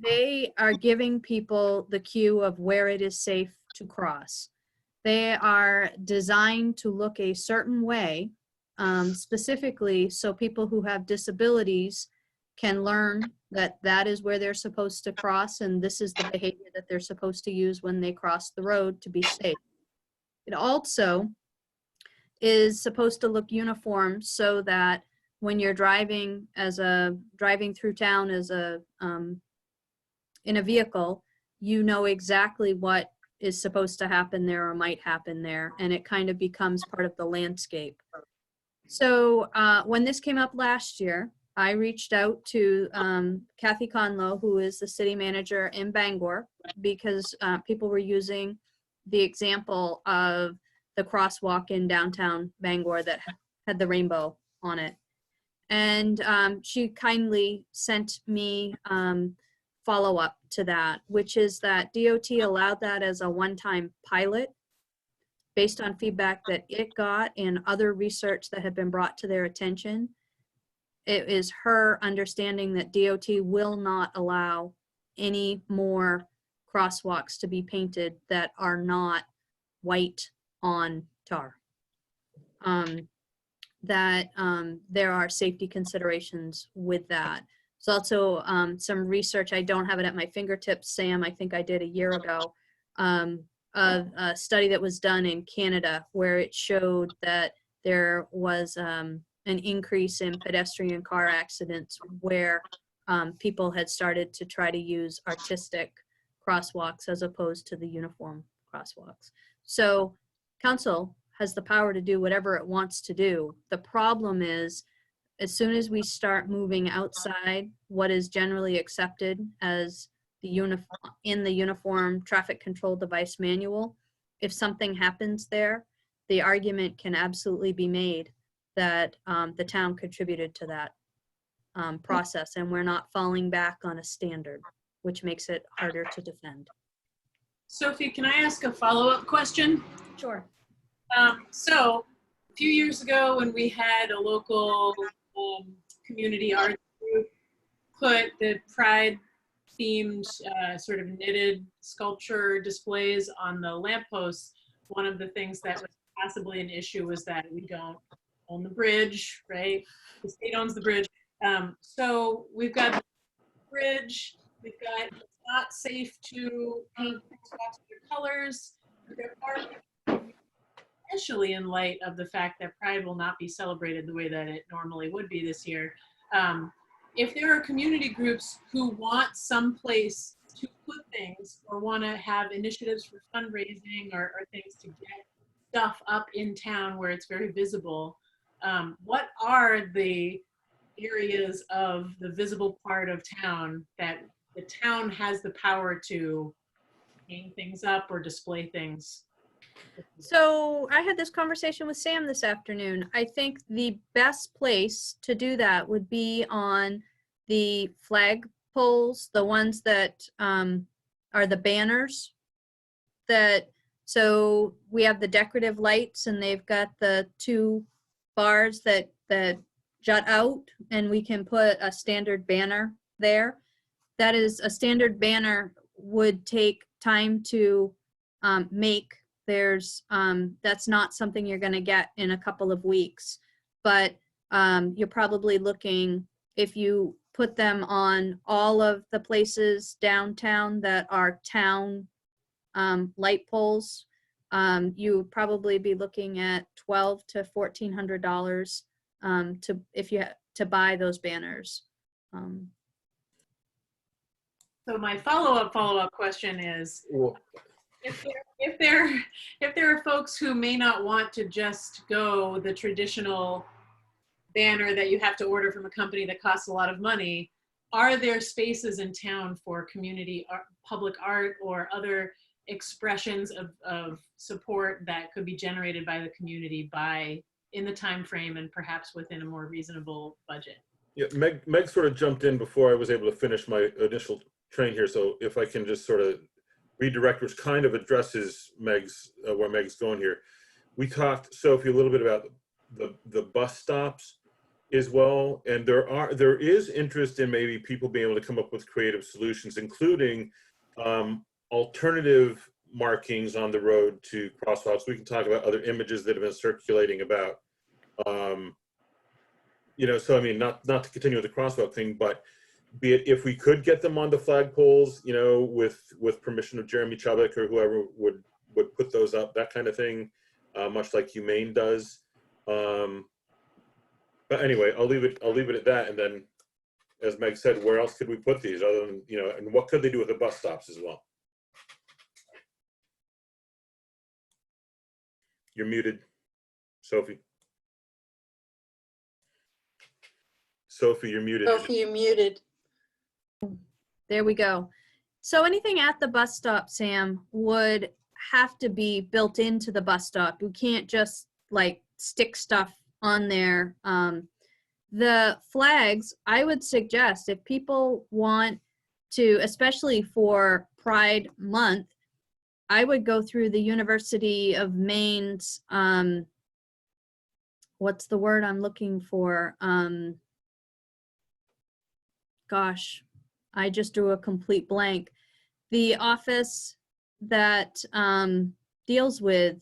they are giving people the cue of where it is safe to cross. They are designed to look a certain way, specifically so people who have disabilities can learn that that is where they're supposed to cross, and this is the behavior that they're supposed to use when they cross the road to be safe. It also is supposed to look uniform so that when you're driving through town as in a vehicle, you know exactly what is supposed to happen there or might happen there, and it kind of becomes part of the landscape. So when this came up last year, I reached out to Kathy Conlow, who is the city manager in Bangor, because people were using the example of the crosswalk in downtown Bangor that had the rainbow on it. And she kindly sent me follow-up to that, which is that DOT allowed that as a one-time pilot based on feedback that it got and other research that had been brought to their attention. It is her understanding that DOT will not allow any more crosswalks to be painted that are not white on tar. There are safety considerations with that. There's also some research, I don't have it at my fingertips, Sam, I think I did a year ago, a study that was done in Canada where it showed that there was an increase in pedestrian car accidents where people had started to try to use artistic crosswalks as opposed to the uniform crosswalks. So council has the power to do whatever it wants to do. The problem is, as soon as we start moving outside what is generally accepted as in the uniform traffic control device manual, if something happens there, the argument can absolutely be made that the town contributed to that process, and we're not falling back on a standard, which makes it harder to defend. Sophie, can I ask a follow-up question? Sure. So a few years ago when we had a local community art group put the Pride themed sort of knitted sculpture displays on the lampposts, one of the things that was possibly an issue was that we don't own the bridge, right? The state owns the bridge. So we've got the bridge, we've got it's not safe to paint spots with your colors. There are, especially in light of the fact that Pride will not be celebrated the way that it normally would be this year. If there are community groups who want some place to put things or want to have initiatives for fundraising or things to get stuff up in town where it's very visible, what are the areas of the visible part of town that the town has the power to hang things up or display things. So I had this conversation with Sam this afternoon. I think the best place to do that would be on the flag poles, the ones that are the banners. So we have the decorative lights, and they've got the 2 bars that jut out, and we can put a standard banner there. That is, a standard banner would take time to make. That's not something you're going to get in a couple of weeks, but you're probably looking, if you put them on all of the places downtown that are town light poles, you would probably be looking at $1,200 to $1,400 to buy those banners. So my follow-up question is, if there are folks who may not want to just go the traditional banner that you have to order from a company that costs a lot of money, are there spaces in town for community art, public art, or other expressions of support that could be generated by the community in the time frame and perhaps within a more reasonable budget? Yeah, Meg sort of jumped in before I was able to finish my initial train here, so if I can just sort of redirect, which kind of addresses where Meg's going here. We talked, Sophie, a little bit about the bus stops as well, and there is interest in maybe people being able to come up with creative solutions, including alternative markings on the road to crosswalks. We can talk about other images that have been circulating about, so I mean, not to continue with the crosswalk thing, but be it if we could get them on the flagpoles, with permission of Jeremy Chubbuck or whoever would put those up, that kind of thing, much like Humane does. But anyway, I'll leave it at that. And then, as Meg said, where else could we put these other than, and what could they do with the bus stops as well? You're muted, Sophie. Sophie, you're muted. Sophie, you're muted. There we go. So anything at the bus stop, Sam, would have to be built into the bus stop. We can't just like stick stuff on there. The flags, I would suggest, if people want to, especially for Pride Month, I would go through the University of Maine's, what's the word I'm looking for? Gosh, I just drew a complete blank. The office that deals with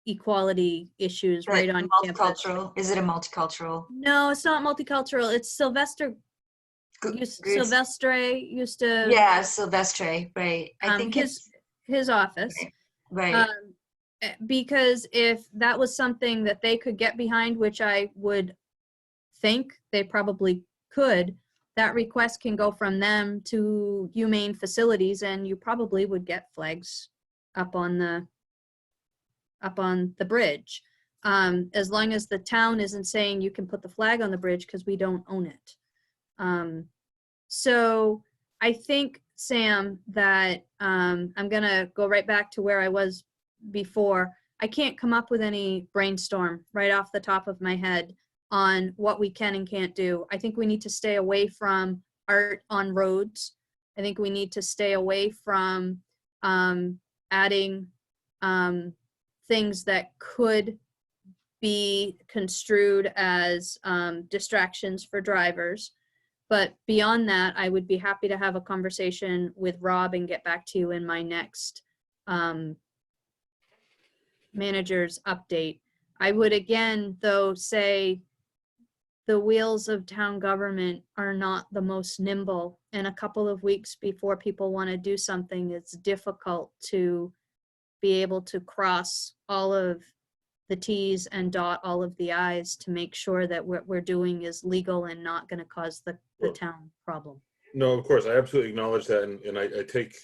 equality issues right on campus. Multicultural. Is it a multicultural? No, it's not multicultural. It's Sylvestre. Sylvestre used to. Yeah, Sylvestre, right. I think his office. Right. Because if that was something that they could get behind, which I would think they probably could, that request can go from them to Humane Facilities, and you probably would get flags up on the bridge, as long as the town isn't saying you can put the flag on the bridge, because we don't own it. So I think, Sam, that I'm gonna go right back to where I was before. I can't come up with any brainstorm right off the top of my head on what we can and can't do. I think we need to stay away from art on roads. I think we need to stay away from adding things that could be construed as distractions for drivers. But beyond that, I would be happy to have a conversation with Rob and get back to you in my next manager's update. I would again, though, say the wheels of town government are not the most nimble, and a couple of weeks before people want to do something, it's difficult to be able to cross all of the T's and dot all of the I's to make sure that what we're doing is legal and not going to cause the town problem. No, of course, I absolutely acknowledge that, and I take,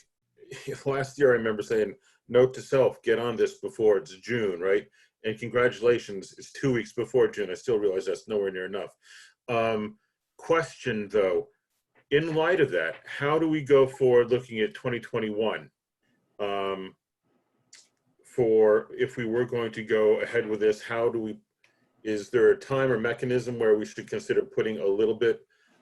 last year I remember saying, note to self, get on this before it's June, right? And congratulations, it's 2 weeks before June. I still realize that's nowhere near enough. Question though, in light of that, how do we go forward looking at 2021? For if we were going to go ahead with this, is there a time or mechanism where we should consider putting a little bit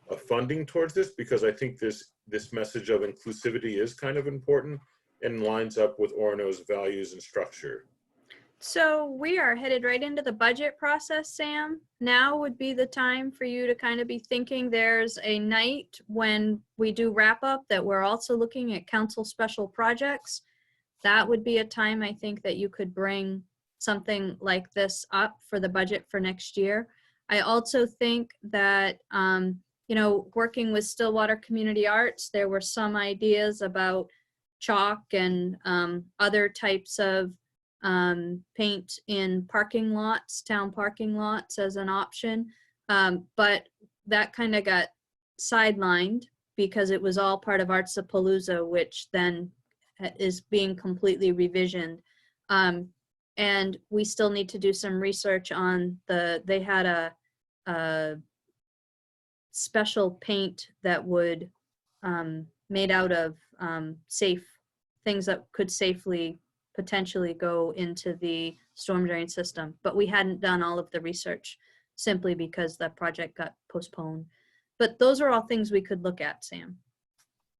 of funding towards this? Because I think this message of inclusivity is kind of important and lines up with Orono's values and structure. So we are headed right into the budget process, Sam. Now would be the time for you to kind of be thinking. There's a night when we do wrap up that we're also looking at council special projects. That would be a time, I think, that you could bring something like this up for the budget for next year. I also think that, working with Stillwater Community Arts, there were some ideas about chalk and other types of paint in parking lots, town parking lots as an option. But that kind of got sidelined because it was all part of Artsapalooza, which then is being completely revisioned. And we still need to do some research on they had a special paint that would made out of safe things that could safely potentially go into the storm drain system. But we hadn't done all of the research simply because that project got postponed. But those are all things we could look at, Sam.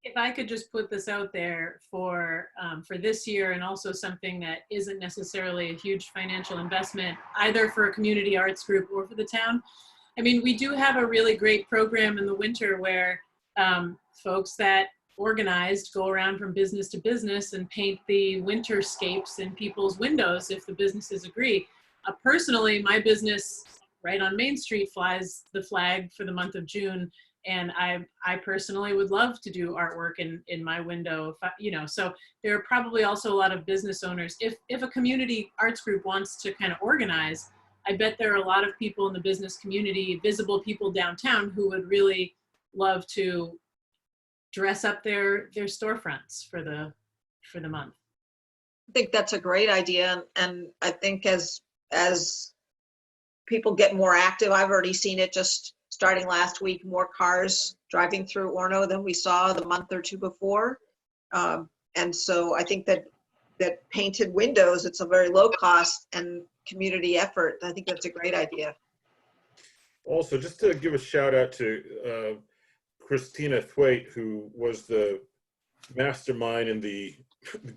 If I could just put this out there for this year, and also something that isn't necessarily a huge financial investment, either for a community arts group or for the town. I mean, we do have a really great program in the winter where folks that organized go around from business to business and paint the winterscapes in people's windows if the businesses agree. Personally, my business right on Main Street flies the flag for the month of June. And I personally would love to do artwork in my window, so there are probably also a lot of business owners. If a community arts group wants to kind of organize, I bet there are a lot of people in the business community, visible people downtown, who would really love to dress up their storefronts for the month. I think that's a great idea. And I think as people get more active, I've already seen it just starting last week, more cars driving through Orono than we saw the month or two before. And so I think that painted windows, it's a very low cost and community effort. I think that's a great idea. Also, just to give a shout out to Christina Thwaite, who was the mastermind and the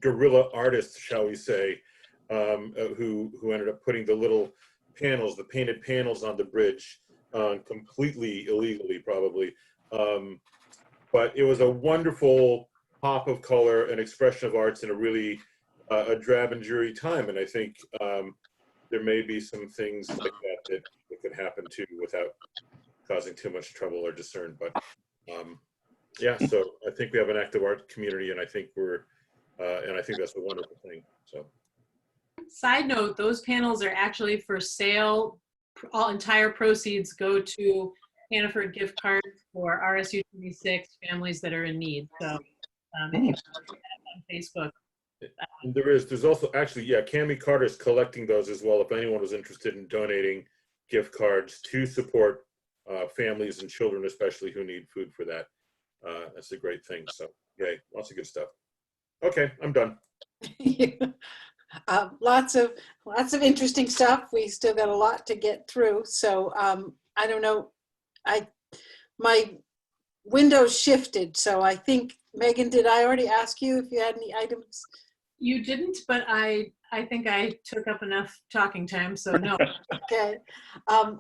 guerrilla artist, shall we say, who ended up putting the little panels, the painted panels on the bridge, completely illegally probably. But it was a wonderful pop of color and expression of arts in a really a drab and dreary time. And I think there may be some things like that could happen too without causing too much trouble or discern. But yeah, so I think we have an active art community, and I think I think that's a wonderful thing. So. Side note, those panels are actually for sale. All entire proceeds go to Hannaford gift cards for RSU 26 families that are in need. So if you look at that on Facebook. And there's also actually, yeah, Cami Carter's collecting those as well. If anyone was interested in donating gift cards to support families and children, especially who need food for that, that's a great thing. So, yay, lots of good stuff. Okay, I'm done. Lots of interesting stuff. We still got a lot to get through. So I don't know. My windows shifted. So I think, Megan, did I already ask you if you had any items? You didn't, but I think I took up enough talking time, so no. Okay.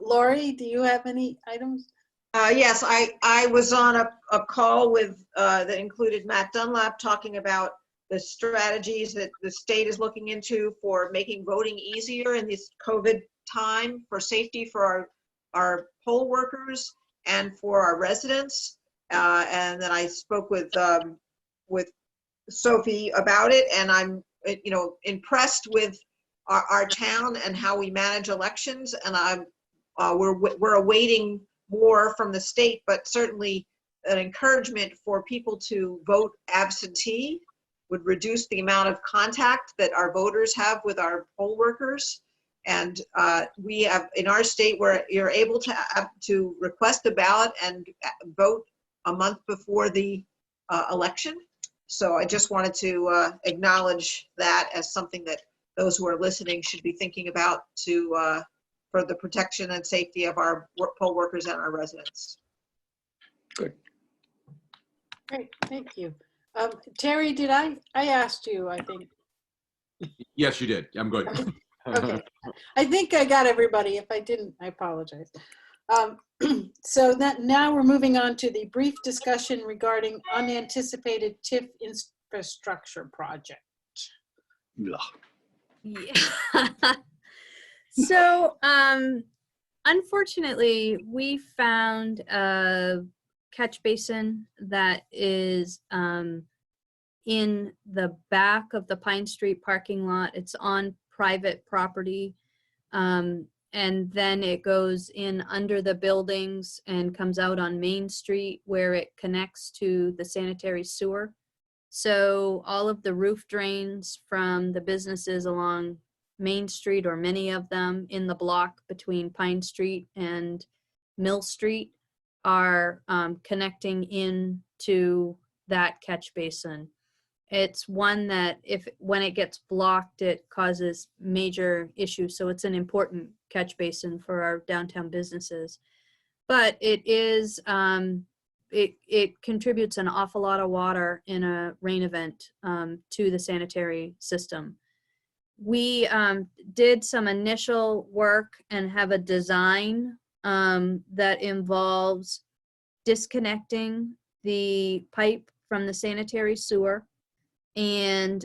Laurie, do you have any items? Yes, I was on a call with that included Matt Dunlap talking about the strategies that the state is looking into for making voting easier in this COVID time, for safety for our poll workers and for our residents. And then I spoke with Sophie about it, and I'm impressed with our town and how we manage elections. And we're awaiting more from the state, but certainly an encouragement for people to vote absentee would reduce the amount of contact that our voters have with our poll workers. And we have in our state where you're able to request a ballot and vote a month before the election. So I just wanted to acknowledge that as something that those who are listening should be thinking about for the protection and safety of our poll workers and our residents. Good. Great, thank you. Terry, did I asked you, I think. Yes, you did. I'm good. Okay, I think I got everybody. If I didn't, I apologize. So that now we're moving on to the brief discussion regarding unanticipated TIF infrastructure project. Yeah. Yeah. So, unfortunately, we found a catch basin that is in the back of the Pine Street parking lot. It's on private property. And then it goes in under the buildings and comes out on Main Street where it connects to the sanitary sewer. So all of the roof drains from the businesses along Main Street, or many of them in the block between Pine Street and Mill Street, are connecting into that catch basin. It's one that when it gets blocked, it causes major issues. So it's an important catch basin for our downtown businesses. But it is, it contributes an awful lot of water in a rain event to the sanitary system. We did some initial work and have a design that involves disconnecting the pipe from the sanitary sewer, and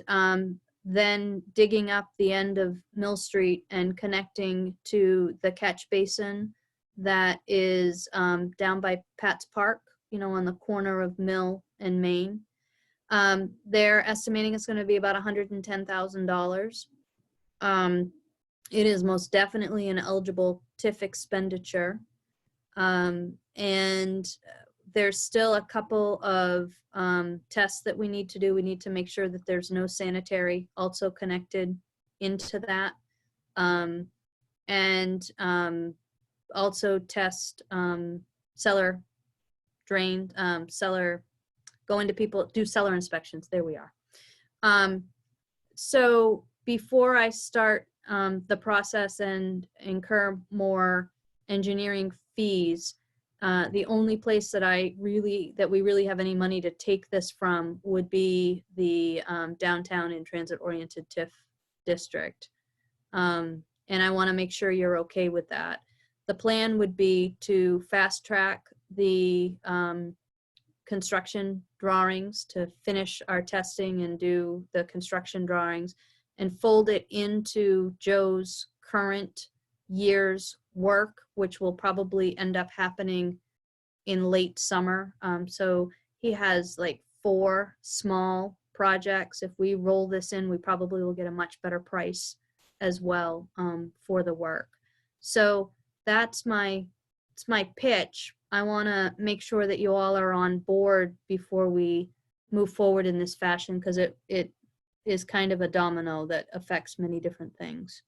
then digging up the end of Mill Street and connecting to the catch basin that is down by Pat's Park, on the corner of Mill and Main. They're estimating it's going to be about $110,000. It is most definitely an eligible TIF expenditure. And there's still a couple of tests that we need to do. We need to make sure that there's no sanitary also connected into that. And also test cellar drain, go into people, do cellar inspections. There we are. So before I start the process and incur more engineering fees, the only place that we really have any money to take this from would be the downtown and transit-oriented TIF district. And I want to make sure you're okay with that. The plan would be to fast track the construction drawings, to finish our testing and do the construction drawings, and fold it into Joe's current year's work, which will probably end up happening in late summer. So he has like 4 small projects. If we roll this in, we probably will get a much better price as well for the work. So that's my pitch. I want to make sure that you all are on board before we move forward in this fashion, because it is kind of a domino that affects many different things.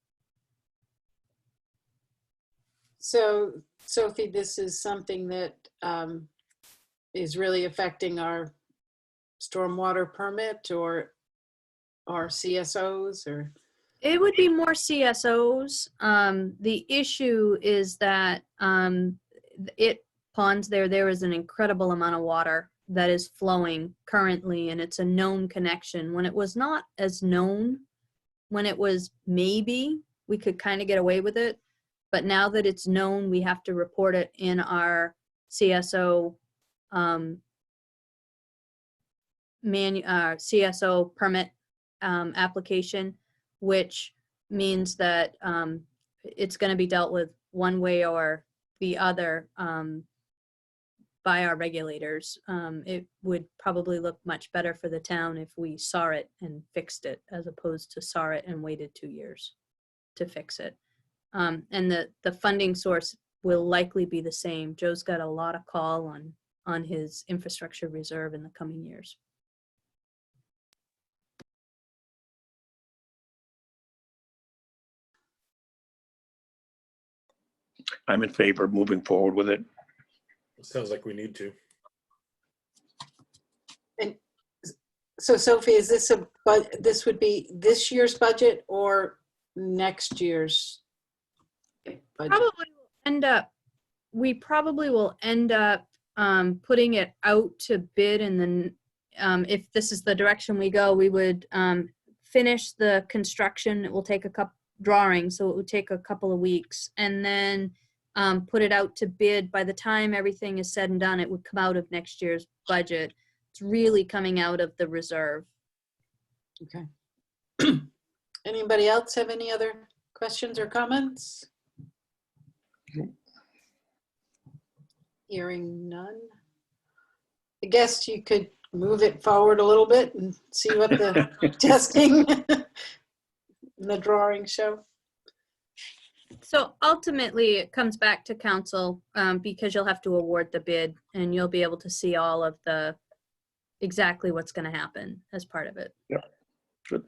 So, Sophie, this is something that is really affecting our stormwater permit or our CSOs, or? It would be more CSOs. The issue is that ponds there is an incredible amount of water that is flowing currently, and it's a known connection. When it was not as known, when it was maybe, we could kind of get away with it. But now that it's known, we have to report it in our CSO CSO permit application, which means that it's going to be dealt with one way or the other by our regulators. It would probably look much better for the town if we saw it and fixed it, as opposed to saw it and waited 2 years to fix it. And the funding source will likely be the same. Joe's got a lot of call on his infrastructure reserve in the coming years. I'm in favor of moving forward with it. Sounds like we need to. So Sophie, is this this would be this year's budget or next year's budget? We probably will end up putting it out to bid, and then if this is the direction we go, we would finish the construction. It will take a couple drawings, so it would take a couple of weeks, and then put it out to bid. By the time everything is said and done, it would come out of next year's budget. It's really coming out of the reserve. Okay. Anybody else have any other questions or comments? Hearing none. I guess you could move it forward a little bit and see what the testing and the drawings show. So ultimately, it comes back to council because you'll have to award the bid, and you'll be able to see all of the exactly what's going to happen as part of it. Yeah, good.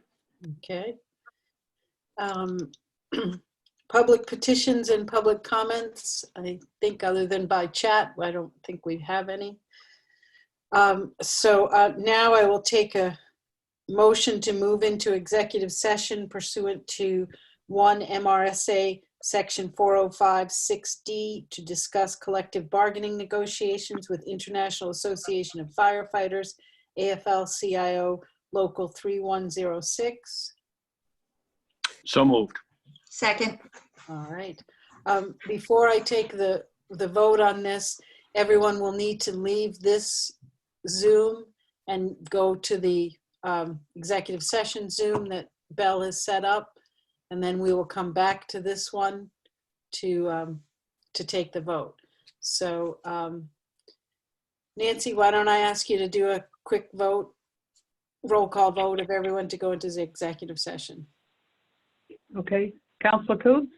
Okay. Public petitions and public comments. I think other than by chat, I don't think we have any. So now I will take a motion to move into executive session pursuant to 1 MRSA Section 405(6)D to discuss collective bargaining negotiations with International Association of Firefighters, AFL-CIO Local 3106. So moved. Second. All right. Before I take the vote on this, everyone will need to leave this Zoom and go to the executive session Zoom that Belle has set up. And then we will come back to this one to take the vote. So Nancy, why don't I ask you to do a quick vote, roll call vote of everyone to go into the executive session. Okay. Councilor Coons?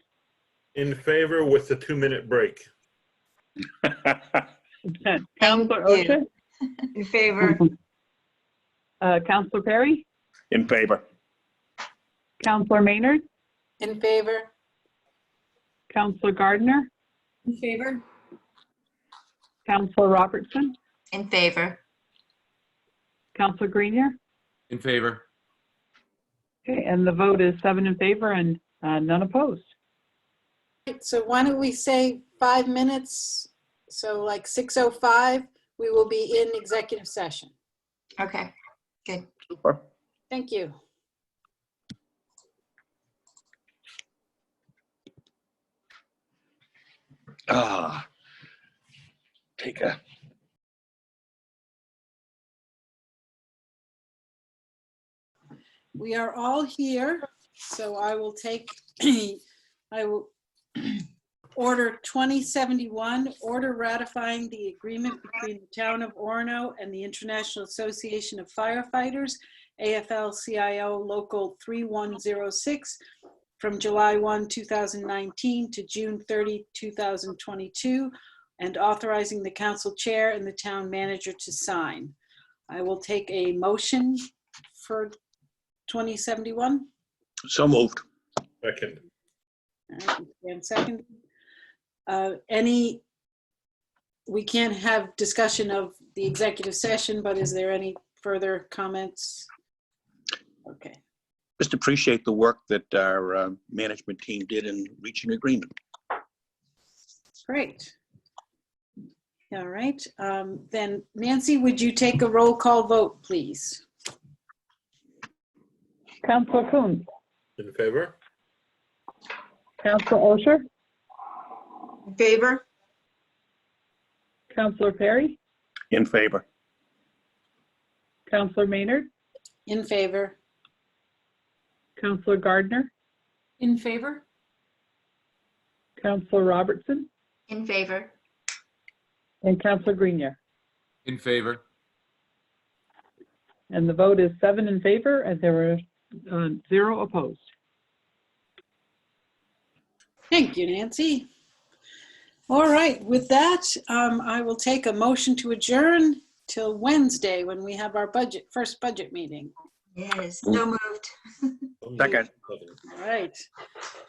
In favor with the 2-minute break. Councilor Osher? In favor. Councilor Perry? In favor. Councilor Maynard? In favor? Councilor Gardner? In favor? Councilor Robertson? In favor. Councilor Grenier? In favor. Okay, and the vote is 7 in favor and none opposed. So why don't we say 5 minutes? So like 6:05, we will be in executive session. Okay, good. Super. Thank you. Take a. We are all here, so I will take, I will order 2071, order ratifying the agreement between the Town of Orono and the International Association of Firefighters, AFL-CIO Local 3106, from July 1, 2019 to June 30, 2022, and authorizing the council chair and the town manager to sign. I will take a motion for 2071. So moved. Second. All right, and second. We can't have discussion of the executive session, but is there any further comments? Okay. Just appreciate the work that our management team did in reaching agreement. Great. All right. Then Nancy, would you take a roll call vote, please? Councilor Coons? In favor? Councilor Osher? In favor? Councilor Perry? In favor. Councilor Maynard? In favor? Councilor Gardner? In favor? Councilor Robertson? In favor. And Councilor Grenier? In favor. And the vote is 7 in favor and there were 0 opposed. Thank you, Nancy. All right, with that, I will take a motion to adjourn till Wednesday when we have our first budget meeting. Yes, so moved. Second. All right.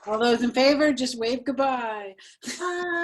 All those in favor, just wave goodbye.